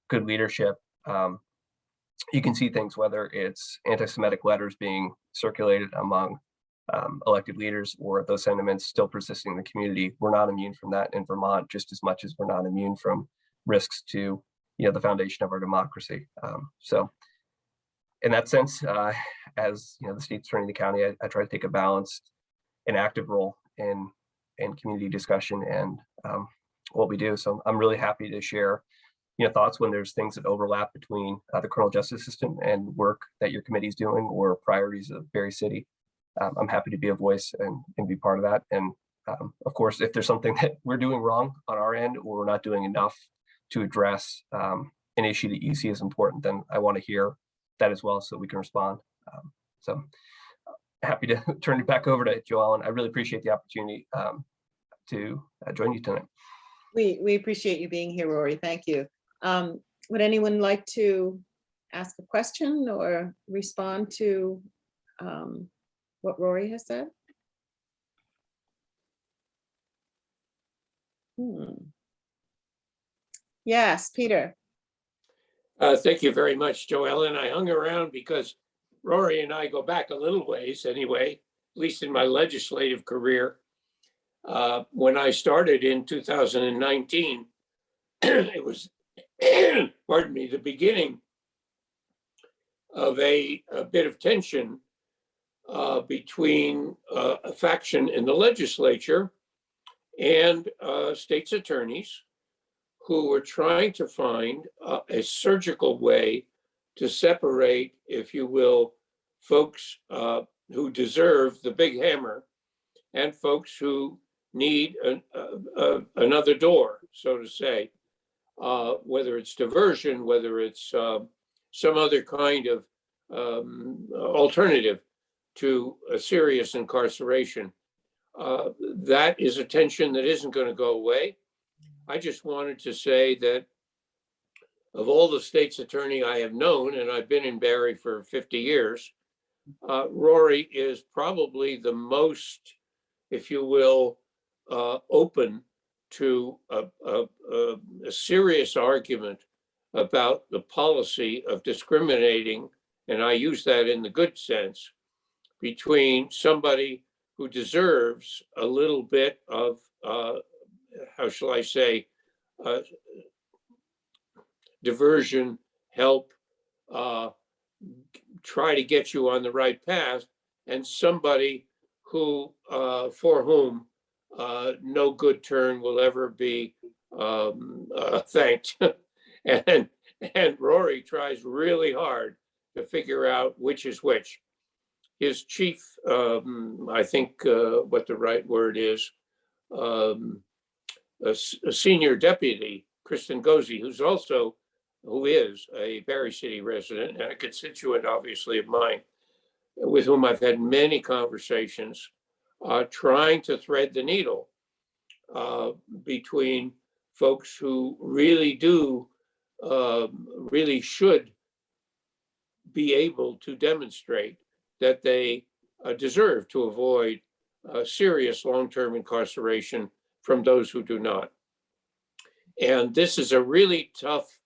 good leadership. You can see things, whether it's anti-Semitic letters being circulated among elected leaders or those sentiments still persisting in the community. We're not immune from that in Vermont, just as much as we're not immune from risks to the foundation of our democracy. So in that sense, as the state's attorney in the county, I try to take a balanced and active role in community discussion and what we do. So I'm really happy to share thoughts when there's things that overlap between the criminal justice system and work that your committee is doing or priorities of Berry City. I'm happy to be a voice and be part of that. And of course, if there's something that we're doing wrong on our end or we're not doing enough to address an issue that you see as important, then I want to hear that as well so we can respond. So happy to turn it back over to Joellen. I really appreciate the opportunity to join you tonight. We appreciate you being here, Rory. Thank you. Would anyone like to ask a question or respond to what Rory has said? Yes, Peter. Thank you very much, Joellen. I hung around because Rory and I go back a little ways anyway, at least in my legislative career. When I started in 2019, it was, pardon me, the beginning of a bit of tension between a faction in the legislature and state's attorneys who were trying to find a surgical way to separate, if you will, folks who deserve the big hammer and folks who need another door, so to say, whether it's diversion, whether it's some other kind of alternative to a serious incarceration. That is a tension that isn't going to go away. I just wanted to say that of all the state's attorney I have known, and I've been in Barre for 50 years, Rory is probably the most, if you will, open to a serious argument about the policy of discriminating, and I use that in the good sense, between somebody who deserves a little bit of, how shall I say, diversion, help, try to get you on the right path, and somebody who, for whom no good turn will ever be thanked. And Rory tries really hard to figure out which is which. His chief, I think what the right word is, a senior deputy, Kristen Gozi, who is a Barre City resident and a constituent, obviously, of mine, with whom I've had many conversations, trying to thread the needle between folks who really do, really should be able to demonstrate that they deserve to avoid serious long-term incarceration from those who do not. And this is a really tough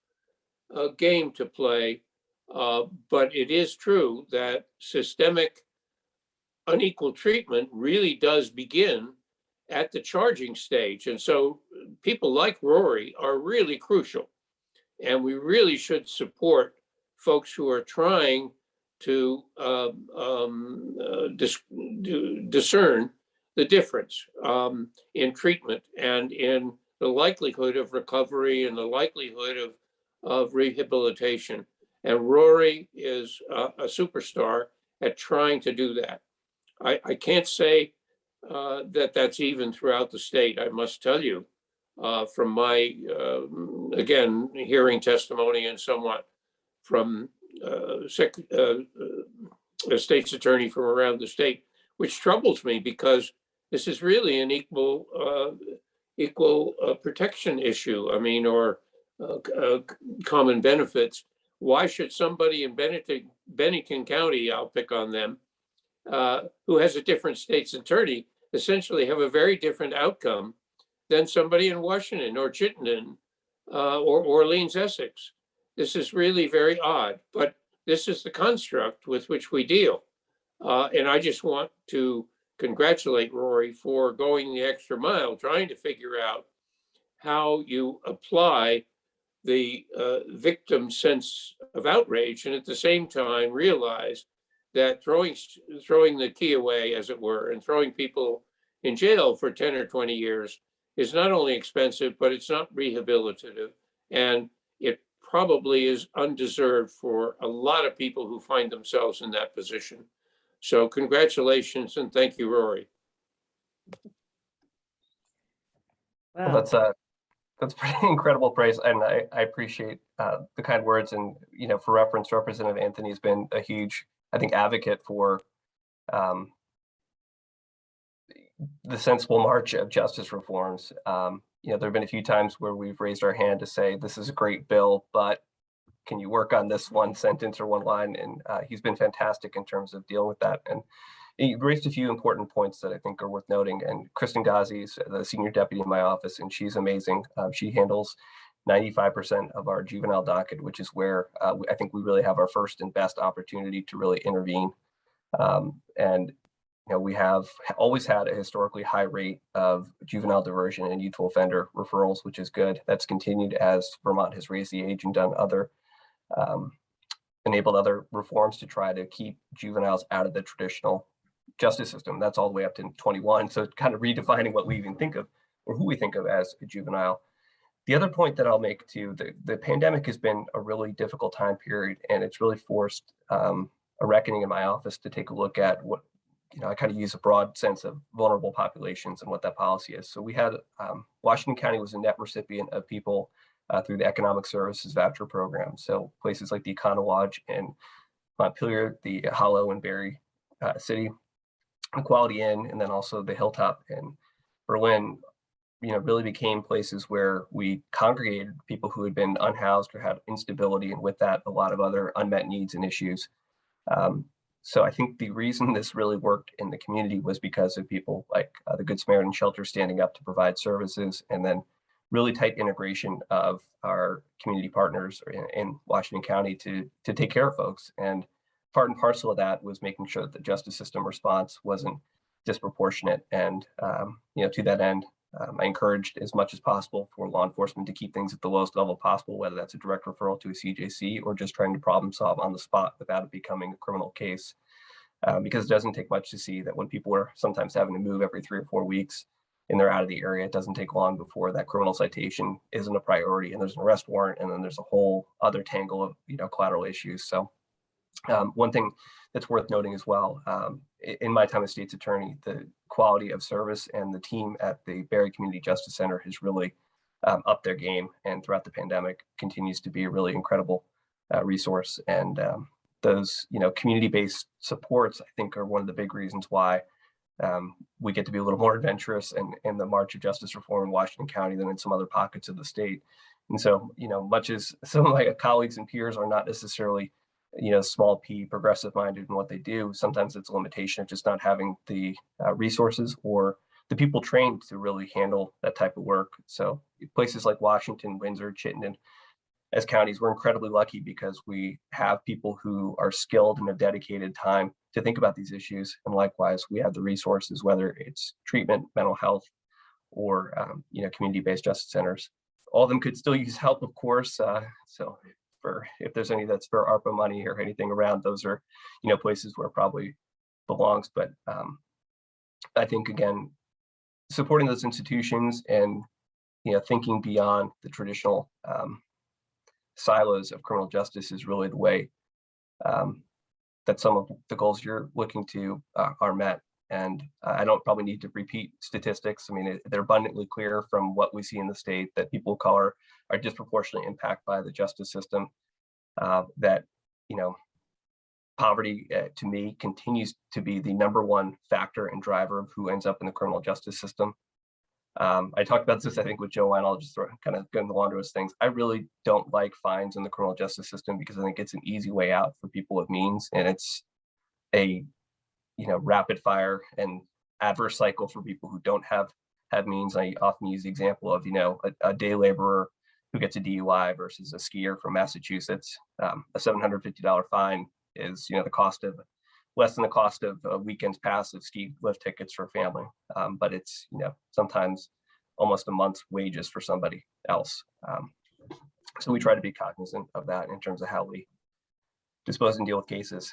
game to play, but it is true that systemic unequal treatment really does begin at the charging stage. And so people like Rory are really crucial. And we really should support folks who are trying to discern the difference in treatment and in the likelihood of recovery and the likelihood of rehabilitation. And Rory is a superstar at trying to do that. I can't say that that's even throughout the state. I must tell you, from my, again, hearing testimony and somewhat from a state's attorney from around the state, which troubles me because this is really an equal protection issue. I mean, or common benefits. Why should somebody in Bennington County, I'll pick on them, who has a different state's attorney, essentially have a very different outcome than somebody in Washington or Chittenden or Orleans, Essex? This is really very odd, but this is the construct with which we deal. And I just want to congratulate Rory for going the extra mile, trying to figure out how you apply the victim sense of outrage and at the same time realize that throwing the key away, as it were, and throwing people in jail for 10 or 20 years is not only expensive, but it's not rehabilitative. And it probably is undeserved for a lot of people who find themselves in that position. So congratulations and thank you, Rory. Well, Wow. that's pretty incredible praise, and I appreciate the kind words. And for reference, Representative Anthony's been a huge I think, advocate for the sensible march of justice reforms. You know, there have been a few times where we've raised our hand to say, this is a great bill, but can you work on this one sentence or one line? And he's been fantastic in terms of dealing with that. And he raised a few important points that I think are worth noting. And Kristen Ghazi is the senior deputy in my office, and she's amazing. She handles 95% of our juvenile docket, which is where I think we really have our first and best opportunity to really intervene. And you know, we have always had a historically high rate of juvenile diversion and youthful offender referrals, which is good. That's continued as Vermont has raised the age and done other enabled other reforms to try to keep juveniles out of the traditional justice system. That's all the way up to 21. So kind of redefining what we even think of, or who we think of as a juvenile. The other point that I'll make too, the pandemic has been a really difficult time period, and it's really forced a reckoning in my office to take a look at what, you know, I kind of use a broad sense of vulnerable populations and what that policy is. So we had, Washington County was a net recipient of people through the Economic Services Voucher Program. So places like the Econo Lodge in Montpelier, the Hollow in Berry City, the Quality Inn, and then also the Hilltop in Berlin, you know, really became places where we congregated people who had been unhoused or had instability, and with that, a lot of other unmet needs and issues. So I think the reason this really worked in the community was because of people like the Good Samaritan Shelter standing up to provide services, and then really tight integration of our community partners in Washington County to take care of folks. And part and parcel of that was making sure that the justice system response wasn't disproportionate. And you know, to that end, I encouraged as much as possible for law enforcement to keep things at the lowest level possible, whether that's a direct referral to a CJC or just trying to problem solve on the spot without it becoming a criminal case. Because it doesn't take much to see that when people are sometimes having to move every 3 or 4 weeks and they're out of the area, it doesn't take long before that criminal citation isn't a priority, and there's an arrest warrant, and then there's a whole other tangle of, you know, collateral issues. So one thing that's worth noting as well, in my time as state's attorney, the quality of service and the team at the Berry Community Justice Center has really upped their game, and throughout the pandemic continues to be a really incredible resource. And those, you know, community-based supports, I think, are one of the big reasons why we get to be a little more adventurous in the march of justice reform in Washington County than in some other pockets of the state. And so, you know, much as some of my colleagues and peers are not necessarily, you know, small p progressive minded in what they do, sometimes it's a limitation of just not having the resources or the people trained to really handle that type of work. So places like Washington, Windsor, Chittenden, as counties, we're incredibly lucky because we have people who are skilled and have dedicated time to think about these issues. And likewise, we have the resources, whether it's treatment, mental health, or you know, community-based justice centers. All of them could still use help, of course. So for if there's any that's for ARPA money or anything around, those are, you know, places where it probably belongs. But I think, again, supporting those institutions and, you know, thinking beyond the traditional silos of criminal justice is really the way that some of the goals you're looking to are met. And I don't probably need to repeat statistics. I mean, they're abundantly clear from what we see in the state that people of color are disproportionately impacted by the justice system. That, you know, poverty to me continues to be the #1 factor and driver of who ends up in the criminal justice system. I talked about this, I think, with Joe, and I'll just kind of go into the laundry list things. I really don't like fines in the criminal justice system because I think it's an easy way out for people with means, and it's a, you know, rapid fire and adverse cycle for people who don't have means. I often use the example of, you know, a day laborer who gets a DUI versus a skier from Massachusetts. A $750 fine is, you know, the cost of less than the cost of a weekend's pass of ski lift tickets for a family. But it's, you know, sometimes almost a month's wages for somebody else. So we try to be cognizant of that in terms of how we dispose and deal with cases.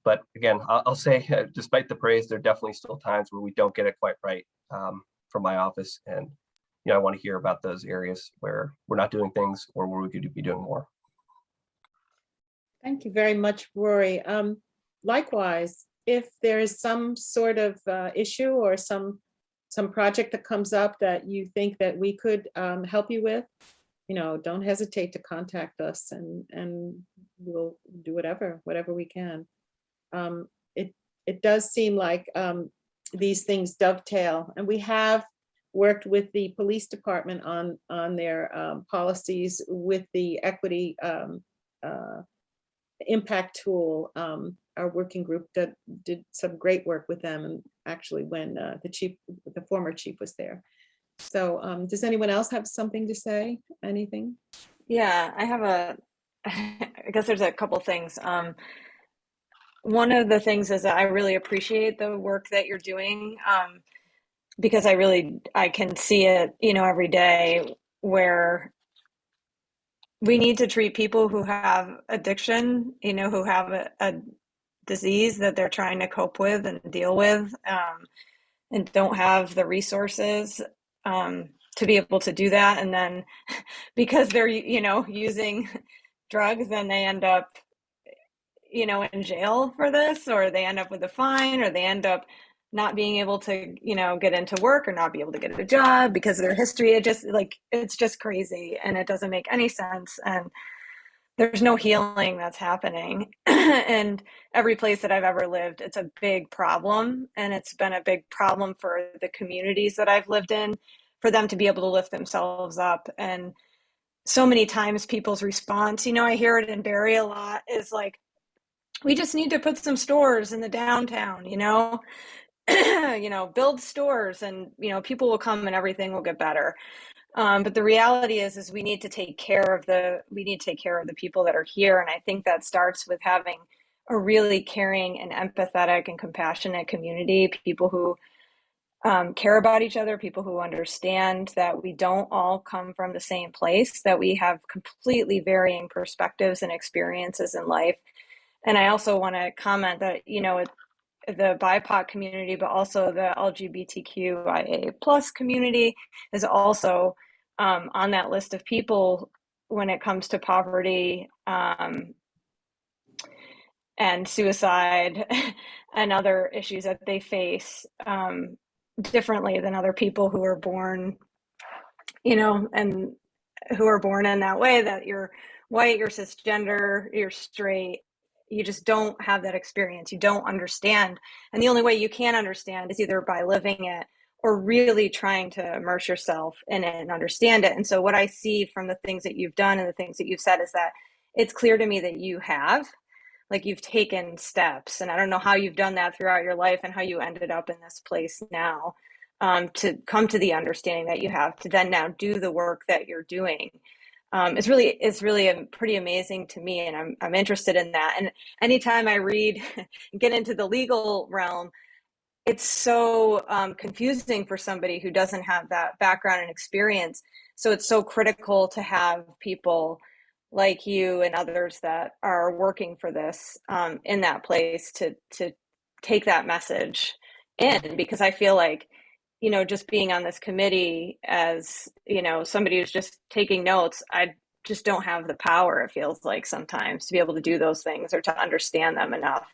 But again, I'll say, despite the praise, there are definitely still times where we don't get it quite right from my office. And, you know, I want to hear about those areas where we're not doing things or where we could be doing more. Thank you very much, Rory. Likewise, if there is some sort of issue or some project that comes up that you think that we could help you with, you know, don't hesitate to contact us, and we'll do whatever we can. it does seem like these things dovetail, and we have worked with the police department on their policies with the equity impact tool. Our working group did some great work with them, and actually when the former chief was there. So does anyone else have something to say? Anything? Yeah, I guess there's a couple things. One of the things is that I really appreciate the work that you're doing, because I can see it, every day, where we need to treat people who have addiction, who have a disease that they're trying to cope with and deal with, and don't have the resources to be able to do that. And then because they're, using drugs, then they end up, in jail for this, or they end up with a fine, or they end up not being able to, get into work, or not be able to get a job because of their history. It's just crazy, and it doesn't make any sense. And there's no healing that's happening. And every place that I've ever lived, it's a big problem. And it's been a big problem for the communities that I've lived in, for them to be able to lift themselves up. And so many times people's response, I hear it in Barrie a lot, is like, we just need to put some stores in the downtown, build stores, and, people will come and everything will get better. But the reality is we need to take care of the people that are here. And I think that starts with having a really caring and empathetic and compassionate community, people who care about each other, people who understand that we don't all come from the same place, that we have completely varying perspectives and experiences in life. And I also want to comment that, the BIPOC community, but also the LGBTQIA plus community is also on that list of people when it comes to poverty and suicide and other issues that they face differently than other people who are born, and who are born in that way, that you're white, you're cisgender, you're straight. You just don't have that experience. You don't understand. And the only way you can understand is either by living it or really trying to immerse yourself in it and understand it. And so what I see from the things that you've done and the things that you've said is that it's clear to me that you've taken steps. And I don't know how you've done that throughout your life and how you ended up in this place now, to come to the understanding that you have to then now do the work that you're doing. It's really pretty amazing to me, and I'm interested in that. And anytime I read and get into the legal realm, it's so confusing for somebody who doesn't have that background and experience. So it's so critical to have people like you and others that are working for this in that place to take that message in, because I feel like, just being on this committee as, somebody who's just taking notes, I just don't have the power, it feels like sometimes, to be able to do those things or to understand them enough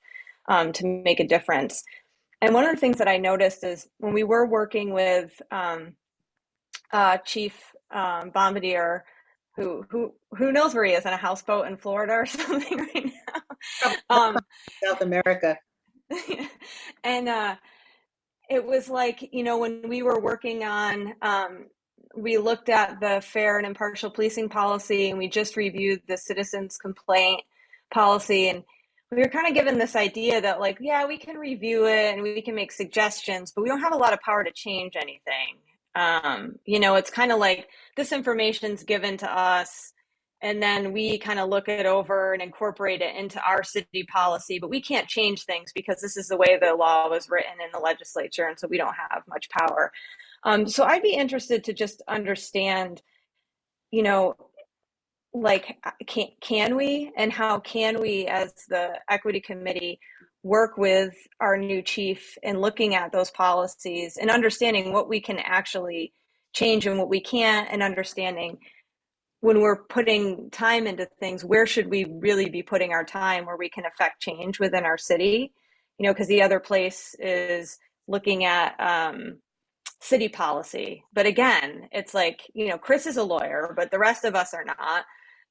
to make a difference. And one of the things that I noticed is when we were working with Chief Bombardier, who knows where he is, on a houseboat in Florida or something right now. South America. And it was like, when we were working on, we looked at the fair and impartial policing policy, and we just reviewed the citizens complaint policy. And we were kind of given this idea that, like, yeah, we can review it and we can make suggestions, but we don't have a lot of power to change anything. It's kind of like this information's given to us, and then we kind of look it over and incorporate it into our city policy, but we can't change things because this is the way the law was written in the legislature, and so we don't have much power. So I'd be interested to just understand, like, can we, and how can we as the equity committee work with our new chief in looking at those policies and understanding what we can actually change and what we can't, and understanding when we're putting time into things, where should we really be putting our time where we can affect change within our city? Because the other place is looking at city policy. But again, it's like, Chris is a lawyer, but the rest of us are not.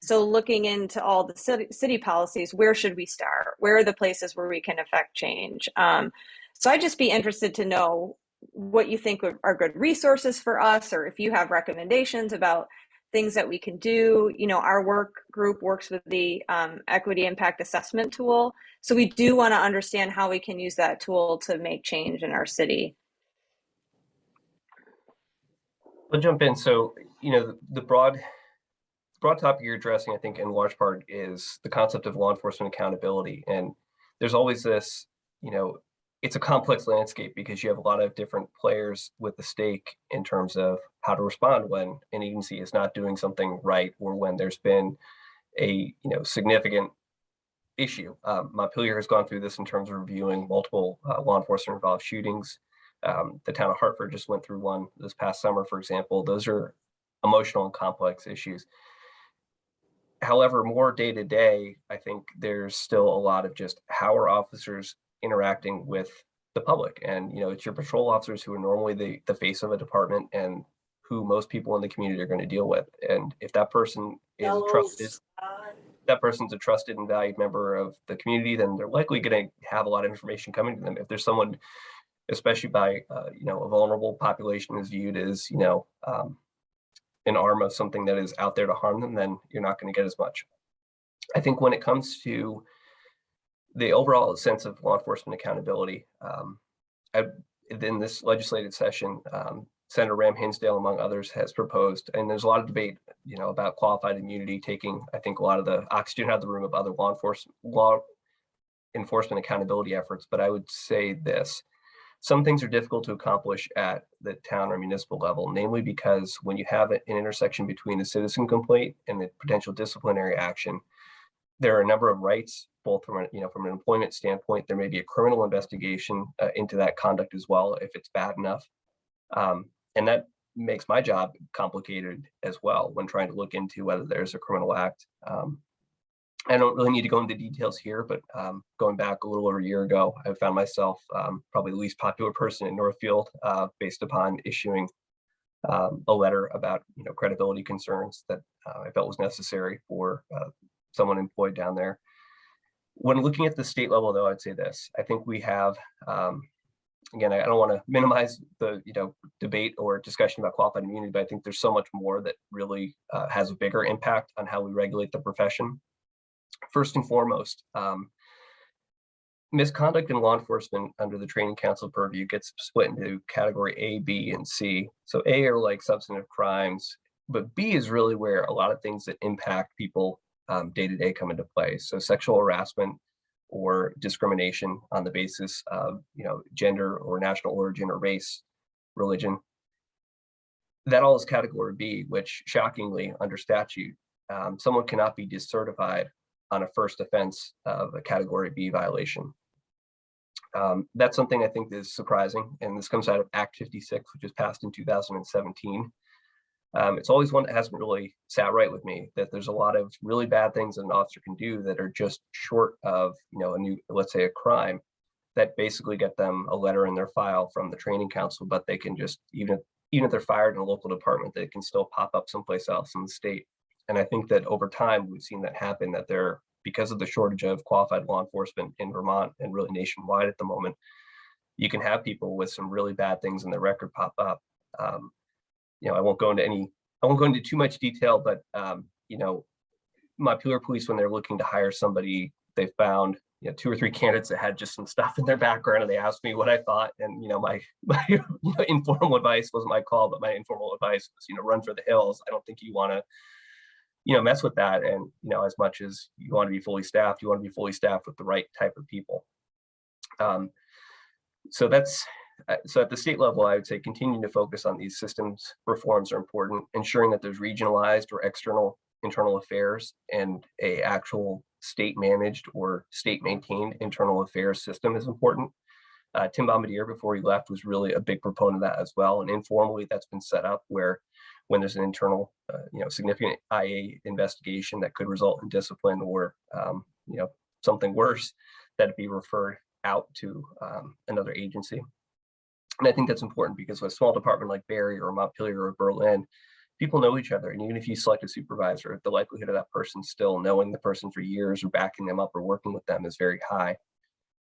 So looking into all the city policies, where should we start? Where are the places where we can affect change? So I'd just be interested to know what you think are good resources for us, or if you have recommendations about things that we can do. You know, our work group works with the equity impact assessment tool. So we do want to understand how we can use that tool to make change in our city. I'll jump in. So, the broad topic you're addressing, I think, in large part is the concept of law enforcement accountability. And there's always this, it's a complex landscape because you have a lot of different players with the stake in terms of how to respond when an agency is not doing something right, or when there's been a significant issue. Montpelier has gone through this in terms of reviewing multiple law enforcement involved shootings. The town of Hartford just went through one this past summer, for example. Those are emotional and complex issues. However, more day to day, I think there's still a lot of just how are officers interacting with the public. And, it's your patrol officers who are normally the face of a department and who most people in the community are going to deal with. And if that person is trusted, that person's a trusted and valued member of the community, then they're likely going to have a lot of information coming to them. If there's someone, especially by, a vulnerable population is viewed as, an arm of something that is out there to harm them, then you're not going to get as much. I think when it comes to the overall sense of law enforcement accountability, in this legislative session, Senator Ram Hinsdale, among others, has proposed, and there's a lot of debate, about qualified immunity taking, I think, a lot of the oxygen out of the room of other law enforcement accountability efforts. But I would say this: some things are difficult to accomplish at the town or municipal level, namely because when you have an intersection between the citizen complaint and the potential disciplinary action, there are a number of rights, both from from an employment standpoint. There may be a criminal investigation into that conduct as well, if it's bad enough. And that makes my job complicated as well when trying to look into whether there's a criminal act. I don't really need to go into details here, but going back a little over a year ago, I found myself probably the least popular person in Northfield based upon issuing a letter about credibility concerns that I felt was necessary for someone employed down there. When looking at the state level, though, I'd say this: I think we have, again, I don't want to minimize the debate or discussion about qualified immunity, but I think there's so much more that really has a bigger impact on how we regulate the profession. First and foremost, misconduct in law enforcement under the Training Council purview gets split into category A, B, and C. So A are like substantive crimes, but B is really where a lot of things that impact people day to day come into play. So sexual harassment or discrimination on the basis of gender or national origin or race, religion. That all is category B, which shockingly under statute, someone cannot be decertified on a first offense of a category B violation. That's something I think is surprising, and this comes out of Act 56, which was passed in 2017. It's always one that hasn't really sat right with me, that there's a lot of really bad things that an officer can do that are just short of, a new, let's say, a crime, that basically get them a letter in their file from the Training Council, but they can just, even if they're fired in a local department, they can still pop up someplace else in the state. And I think that over time, we've seen that happen, that because of the shortage of qualified law enforcement in Vermont and really nationwide at the moment, you can have people with some really bad things in their record pop up. I won't go into too much detail, but Montpelier police, when they're looking to hire somebody, they found 2 or 3 candidates that had just some stuff in their background, and they asked me what I thought. And my informal advice wasn't my call, but my informal advice was run for the hills. I don't think you want to mess with that. And as much as you want to be fully staffed, you want to be fully staffed with the right type of people. So at the state level, I would say continuing to focus on these systems reforms are important. Ensuring that there's regionalized or internal affairs and a actual state managed or state maintained internal affairs system is important. Tim Bombardier, before he left, was really a big proponent of that as well. And informally, that's been set up where when there's an internal, significant IA investigation that could result in discipline or, something worse, that it be referred out to another agency. And I think that's important because with a small department like Barre or Montpelier or Berlin, people know each other, and even if you select a supervisor, the likelihood of that person still knowing the person for years or backing them up or working with them is very high.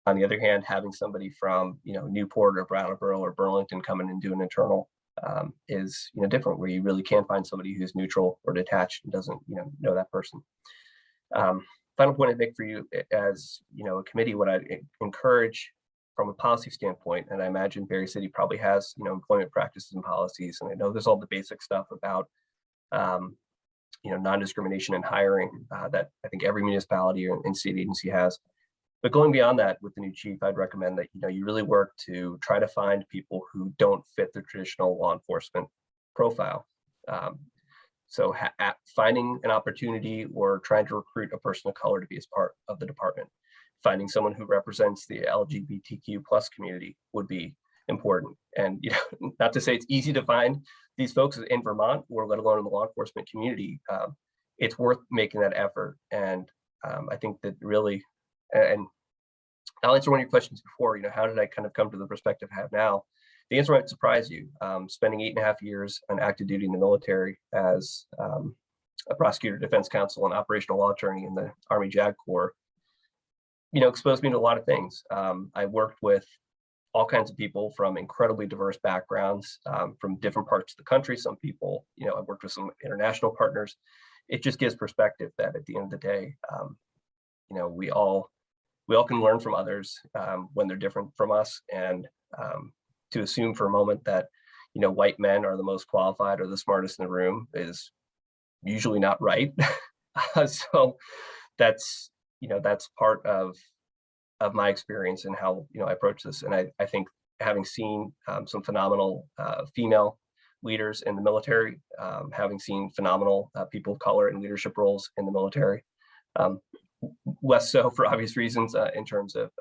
On the other hand, having somebody from, Newport or Brattleboro or Burlington come in and do an internal is, different, where you really can find somebody who's neutral or detached and doesn't, know that person. Final point I'd make for you as, a committee, what I'd encourage from a policy standpoint, and I imagine Berry City probably has, employment practices and policies, and I know there's all the basic stuff about, non-discrimination in hiring that I think every municipality or state agency has. But going beyond that, with the new chief, I'd recommend that, you really work to try to find people who don't fit the traditional law enforcement profile. So finding an opportunity or trying to recruit a person of color to be as part of the department, finding someone who represents the LGBTQ plus community would be important. And, not to say it's easy to find these folks in Vermont, or let alone in the law enforcement community. It's worth making that effort. And I think that really, and I'll answer one of your questions before, how did I kind of come to the perspective I have now? The answer might surprise you. Spending 8.5 years on active duty in the military as a prosecutor, defense counsel, and operational law attorney in the Army JAG Corps, exposed me to a lot of things. I worked with all kinds of people from incredibly diverse backgrounds, from different parts of the country. Some people, I worked with some international partners. It just gives perspective that at the end of the day, we all can learn from others when they're different from us. And to assume for a moment that, white men are the most qualified or the smartest in the room is usually not right. So that's part of my experience and how, I approach this. And I think having seen some phenomenal female leaders in the military, having seen phenomenal people of color in leadership roles in the military, less so for obvious reasons in terms of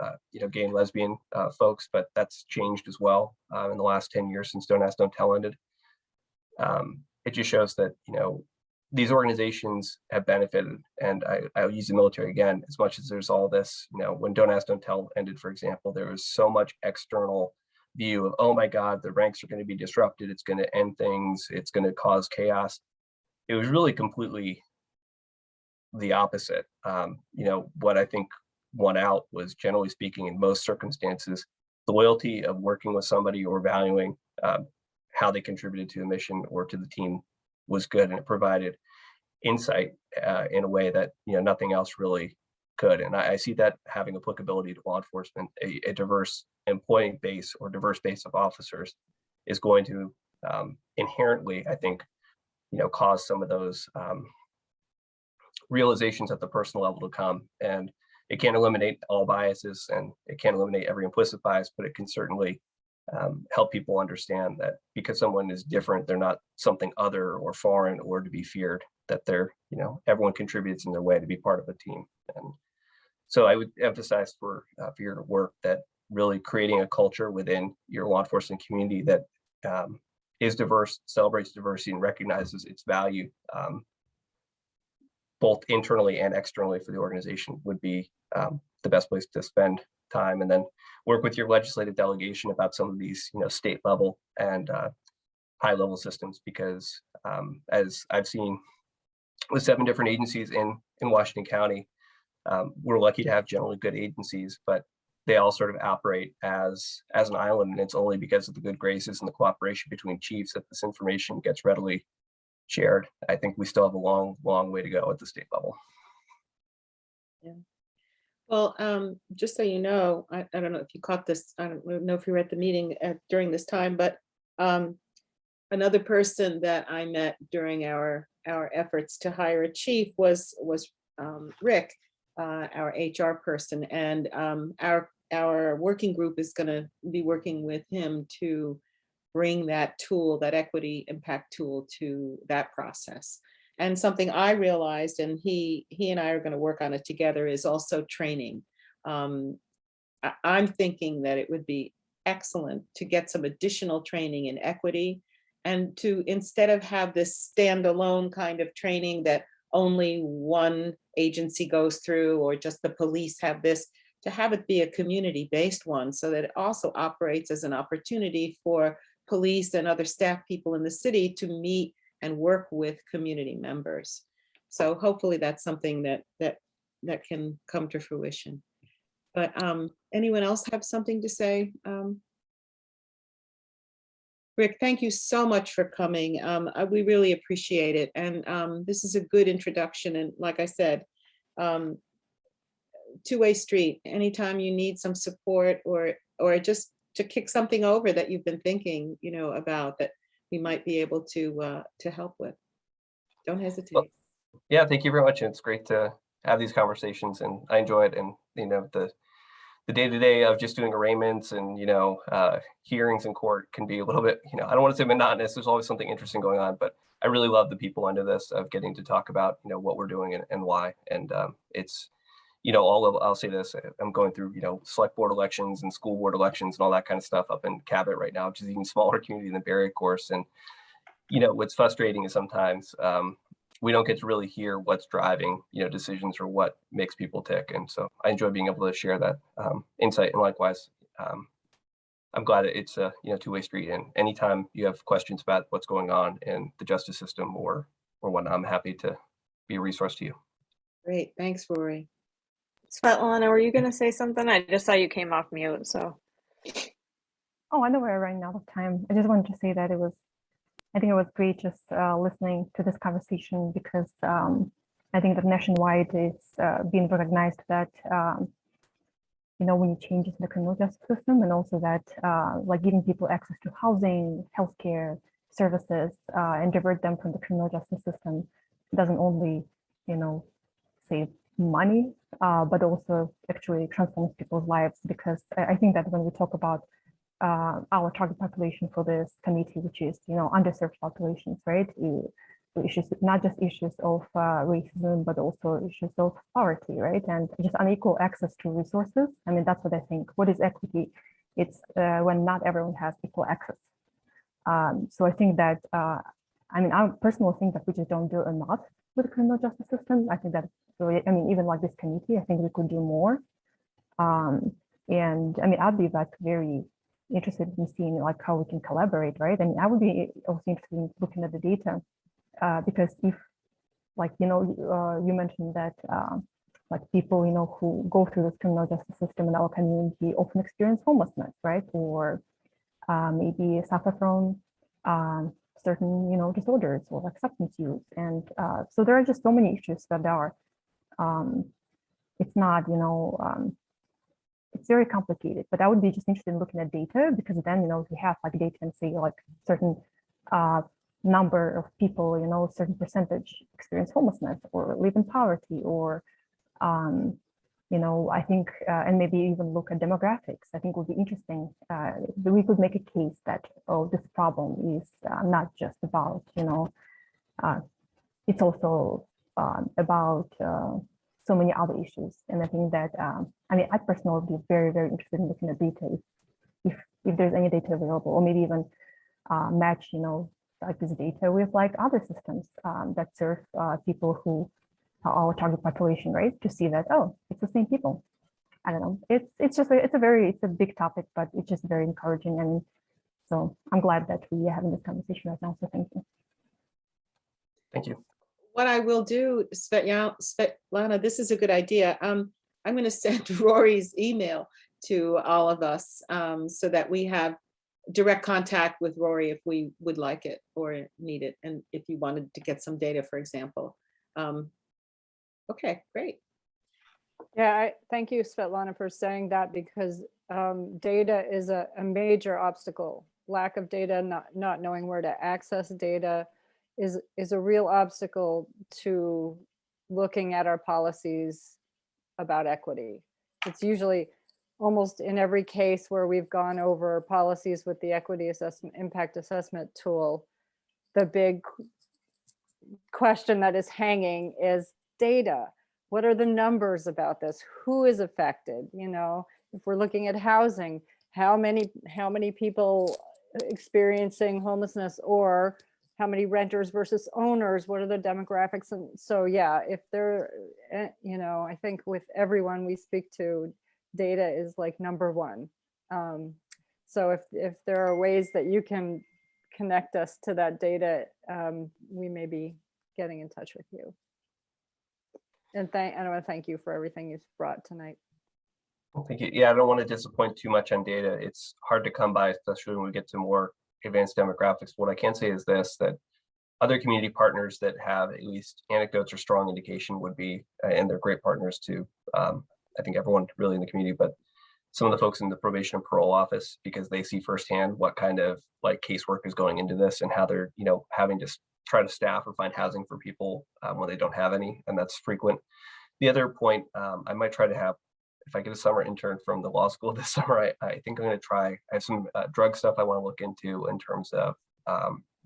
gay and lesbian folks, but that's changed as well in the last 10 years since Don't Ask, Don't Tell ended. It just shows that these organizations have benefited, and I'll use the military again. As much as there's all this, when Don't Ask, Don't Tell ended, for example, there was so much external view of, oh my God, the ranks are going to be disrupted, it's going to end things, it's going to cause chaos. It was really completely the opposite. What I think won out was, generally speaking, in most circumstances, the loyalty of working with somebody or valuing how they contributed to the mission or to the team was good, and it provided insight in a way that nothing else really could. And I see that having applicability to law enforcement. A diverse employee base or diverse base of officers is going to inherently, I think, cause some of those realizations at the personal level to come. And it can't eliminate all biases, and it can't eliminate every implicit bias, but it can certainly help people understand that because someone is different, they're not something other or foreign or to be feared, that they're, everyone contributes in their way to be part of a team. And so I would emphasize for your work that really creating a culture within your law enforcement community that is diverse, celebrates diversity, and recognizes its value, both internally and externally for the organization, would be the best place to spend time. And then work with your legislative delegation about some of these, state level and high level systems, because as I've seen with 7 different agencies in Washington County, we're lucky to have generally good agencies, but they all sort of operate as an island, and it's only because of the good graces and the cooperation between chiefs that this information gets readily shared. I think we still have a long way to go at the state level. Yeah. Well, just so you know, I don't know if you caught this, I don't know if you were at the meeting during this time, but another person that I met during our efforts to hire a chief was Rick, our HR person, and our working group is going to be working with him to bring that tool, that equity impact tool, to that process. And something I realized, and he and I are going to work on it together, is also training. I'm thinking that it would be excellent to get some additional training in equity, and to, instead of have this standalone kind of training that only one agency goes through, or just the police have this, to have it be a community-based one, so that it also operates as an opportunity for police and other staff people in the city to meet and work with community members. So hopefully that's something that can come to fruition. But anyone else have something to say? Rick, thank you so much for coming. We really appreciate it. And this is a good introduction. And like I said, two-way street. Anytime you need some support or just to kick something over that you've been thinking, about, that we might be able to help with, don't hesitate. Yeah, thank you very much. And it's great to have these conversations, and I enjoy it. And the day-to-day of just doing arraignments and hearings in court can be a little bit, I don't want to say monotonous. There's always something interesting going on, but I really love the people under this of getting to talk about what we're doing and why. And it's I'll say this, I'm going through select board elections and school board elections and all that kind of stuff up in Cabot right now, which is even smaller community than Barry, of course. And what's frustrating is sometimes we don't get to really hear what's driving, decisions or what makes people tick. And so I enjoy being able to share that insight. And likewise, I'm glad that it's a two-way street. And anytime you have questions about what's going on in the justice system or whatnot, I'm happy to be a resource to you. Great, thanks, Rory. Svetlana, were you going to say something? I just saw you came off mute, so. Oh, I know we're running out of time. I just wanted to say that I think it was great just listening to this conversation, because I think that nationwide it's being recognized that, when you change the criminal justice system, and also that like giving people access to housing, healthcare services, and divert them from the criminal justice system doesn't only, save money, but also actually transforms people's lives. Because I think that when we talk about our target population for this committee, which is underserved populations, right? Issues, not just issues of racism, but also issues of poverty, right? And just unequal access to resources. I mean, that's what I think. What is equity? It's when not everyone has equal access. So I think that, I personally think that we just don't do enough with the criminal justice system. I think that really, even like this committee, I think we could do more. And I'd be very interested in seeing like how we can collaborate, right? I would be also interested in looking at the data, because if, like, you mentioned that like people, who go through the criminal justice system in our community often experience homelessness, right? Or maybe suffer from certain, disorders or like substance use. And so there are just so many issues that are, it's not, it's very complicated, but I would be just interested in looking at data, because then, if we have like data and say like certain number of people, certain percentage experience homelessness or live in poverty, or, I think, and maybe even look at demographics, I think would be interesting. We could make a case that, oh, this problem is not just about, it's also about so many other issues. And I think that, I personally would be very, very interested in looking at data if there's any data available, or maybe even match, like this data with like other systems that serve people who are our target population, right? To see that, oh, it's the same people. I don't know. It's a big topic, but it's just very encouraging. And so I'm glad that we are having this conversation right now. So thank you. Thank you. What I will do, Svetlana, this is a good idea. I'm going to send Rory's email to all of us so that we have direct contact with Rory if we would like it or need it, and if you wanted to get some data, for example. Okay, great. Yeah, thank you, Svetlana, for saying that, because data is a major obstacle. Lack of data, not knowing where to access data is a real obstacle to looking at our policies about equity. It's usually almost in every case where we've gone over policies with the equity assessment, impact assessment tool, the big question that is hanging is data. What are the numbers about this? Who is affected? If we're looking at housing, how many people experiencing homelessness, or how many renters versus owners? What are the demographics? And so, yeah, if there, I think with everyone we speak to, data is like number one. So if there are ways that you can connect us to that data we may be getting in touch with you. And I want to thank you for everything you've brought tonight. Well, thank you. Yeah, I don't want to disappoint too much on data. It's hard to come by, especially when we get to more advanced demographics. What I can say is this, that other community partners that have at least anecdotes or strong indication would be, and they're great partners to, I think everyone really in the community, but some of the folks in the probation and parole office, because they see firsthand what kind of like casework is going into this and how they're, having to try to staff or find housing for people when they don't have any, and that's frequent. The other point, I might try to have, if I get a summer intern from the law school this summer, I think I'm going to try, I have some drug stuff I want to look into in terms of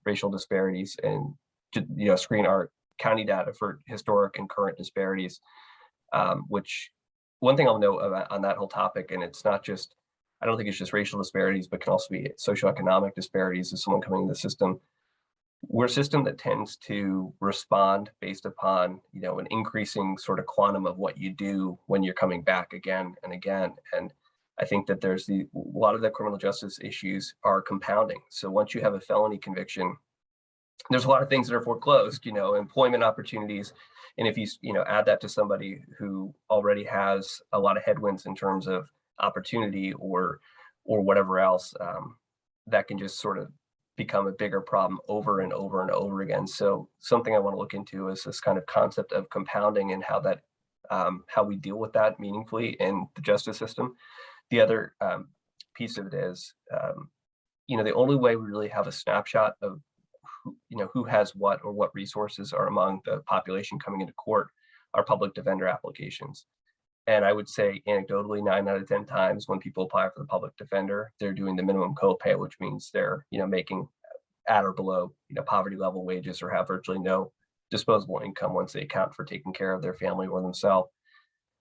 racial disparities and to, screen our county data for historic and current disparities, which one thing I'll note about, on that whole topic, and it's not just, I don't think it's just racial disparities, but can also be socioeconomic disparities of someone coming in the system. We're a system that tends to respond based upon, an increasing sort of quantum of what you do when you're coming back again and again. And I think that there's a lot of the criminal justice issues are compounding. So once you have a felony conviction, there's a lot of things that are foreclosed, employment opportunities. And if you, add that to somebody who already has a lot of headwinds in terms of opportunity or whatever else, that can just sort of become a bigger problem over and over and over again. So something I want to look into is this kind of concept of compounding and how that, how we deal with that meaningfully in the justice system. The other piece of it is, the only way we really have a snapshot of who has what or what resources are among the population coming into court are public defender applications. And I would say anecdotally, 9 out of 10 times when people apply for the public defender, they're doing the minimum copay, which means they're, making at or below, poverty level wages or have virtually no disposable income once they account for taking care of their family or themselves.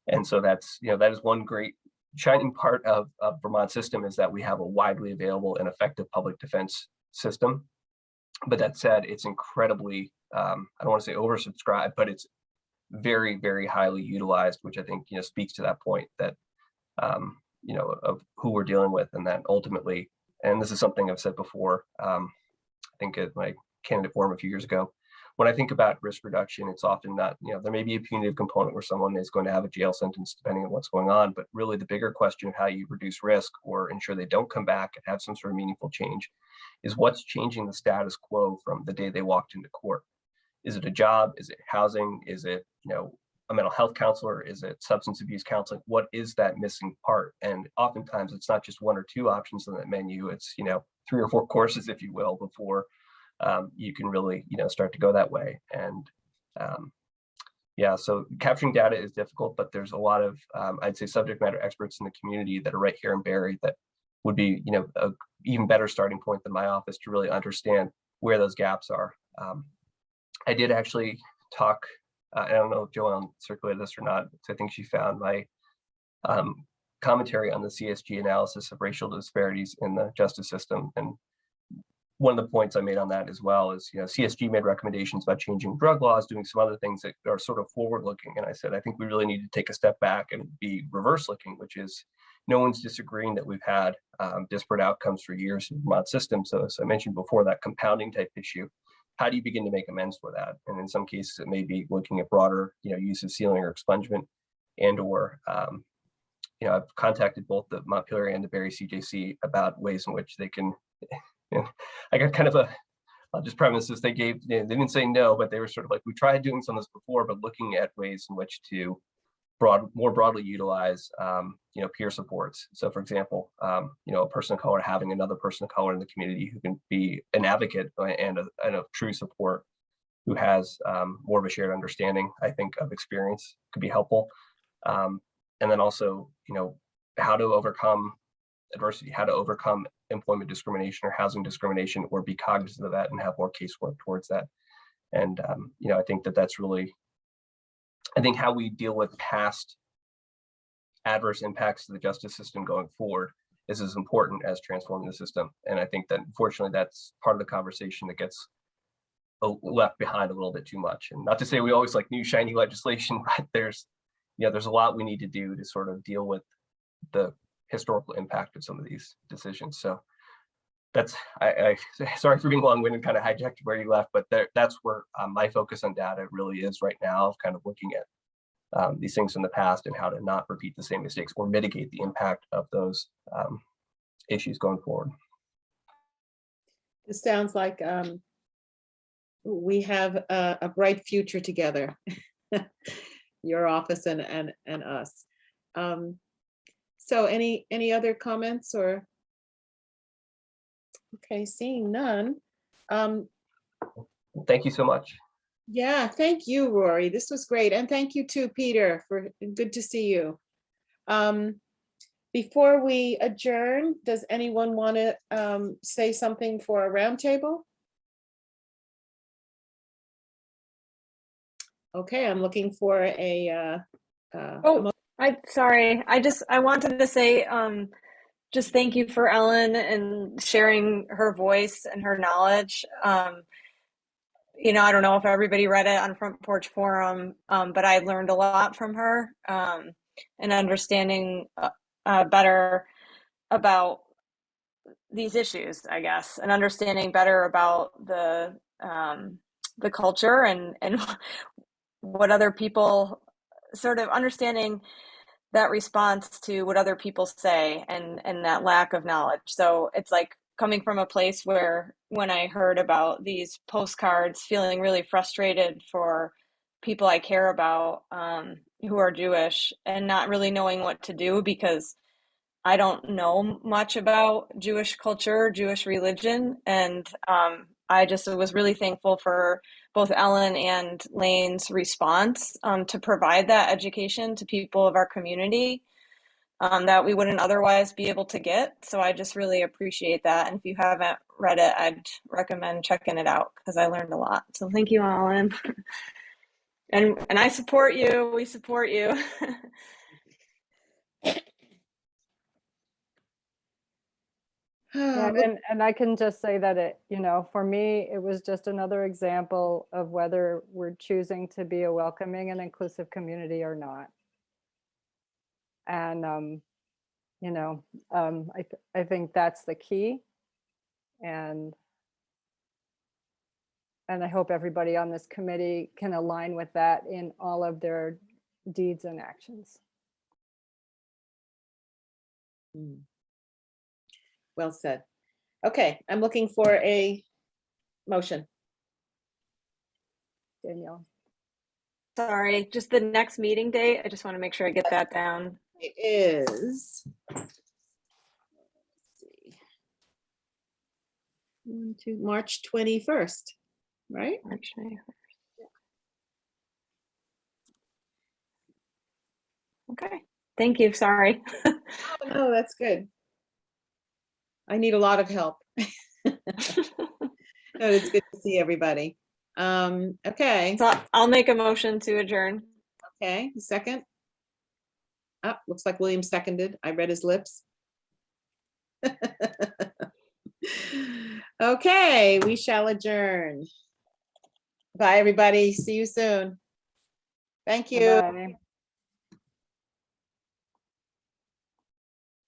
And so that's, that is one great shining part of Vermont system, is that we have a widely available and effective public defense system. But that said, it's incredibly, I don't want to say oversubscribed, but it's very, very highly utilized, which I think, speaks to that point that, of who we're dealing with. And that ultimately, and this is something I've said before, I think at my candidate forum a few years ago, when I think about risk reduction, it's often not, there may be a punitive component where someone is going to have a jail sentence depending on what's going on, but really the bigger question of how you reduce risk or ensure they don't come back and have some sort of meaningful change is what's changing the status quo from the day they walked into court. Is it a job? Is it housing? Is it, a mental health counselor? Is it substance abuse counseling? What is that missing part? And oftentimes it's not just 1 or 2 options on that menu. It's, 3 or 4 courses, if you will, before you can really, start to go that way. And yeah, so capturing data is difficult, but there's a lot of, I'd say, subject matter experts in the community that are right here in Barre that would be, a even better starting point than my office to really understand where those gaps are. I did actually talk, I don't know if Joanne circulated this or not, because I think she found my commentary on the CSG analysis of racial disparities in the justice system. And one of the points I made on that as well is, CSG made recommendations about changing drug laws, doing some other things that are sort of forward looking. And I said, I think we really need to take a step back and be reverse looking, which is no one's disagreeing that we've had disparate outcomes for years in the Vermont system. So as I mentioned before, that compounding type issue, how do you begin to make amends for that? And in some cases, it may be looking at broader, use of sealing or expungement, and or, I've contacted both the Montpelier and the Barre CJC about ways in which they can. I got kind of I'll just premise this. They didn't say no, but they were sort of like, we tried doing some of this before, but looking at ways in which to more broadly utilize, peer supports. So for example, a person of color having another person of color in the community who can be an advocate and a true support, who has more of a shared understanding, I think, of experience could be helpful. And then also, how to overcome adversity, how to overcome employment discrimination or housing discrimination, or be cognizant of that and have more casework towards that. And, I think that's really, I think how we deal with past adverse impacts to the justice system going forward is as important as transforming the system. And I think that unfortunately that's part of the conversation that gets left behind a little bit too much. And not to say we always like new shiny legislation, but there's a lot we need to do to sort of deal with the historical impact of some of these decisions. So that's, sorry for being long-winded, kind of hijacked where you left, but that's where my focus on data really is right now, kind of looking at these things in the past and how to not repeat the same mistakes or mitigate the impact of those issues going forward. It sounds like we have a bright future together, your office and us. So any other comments or? Okay, seeing none. Thank you so much. Yeah, thank you, Rory. This was great. And thank you too, Peter, for good to see you. Before we adjourn, does anyone want to say something for a roundtable? Okay, I'm looking for a. Oh, sorry. I wanted to say, just thank you for Ellen and sharing her voice and her knowledge. You know, I don't know if everybody read it on Front Porch Forum, but I learned a lot from her, and understanding better about these issues, I guess, and understanding better about the culture and what other people, sort of understanding that response to what other people say and that lack of knowledge. So it's like coming from a place where when I heard about these postcards, feeling really frustrated for people I care about who are Jewish and not really knowing what to do because I don't know much about Jewish culture, Jewish religion. And I just was really thankful for both Ellen and Lane's response to provide that education to people of our community that we wouldn't otherwise be able to get. So I just really appreciate that. And if you haven't read it, I'd recommend checking it out because I learned a lot. So thank you, Ellen. and I support you. We support you. Yeah, and I can just say that it, you know, for me, it was just another example of whether we're choosing to be a welcoming and inclusive community or not. And, you know, I think that's the key. And I hope everybody on this committee can align with that in all of their deeds and actions. Well said. Okay, I'm looking for a motion. Danielle. Sorry, just the next meeting date. I just want to make sure I get that down. It is. Let's see. March 21st, right? March 21st. Okay, thank you. Sorry. Oh, no, that's good. I need a lot of help. No, it's good to see everybody. Okay. So I'll make a motion to adjourn. Okay, second. Ah, looks like William seconded. I read his lips. Okay, we shall adjourn. Bye, everybody. See you soon. Thank you. Bye.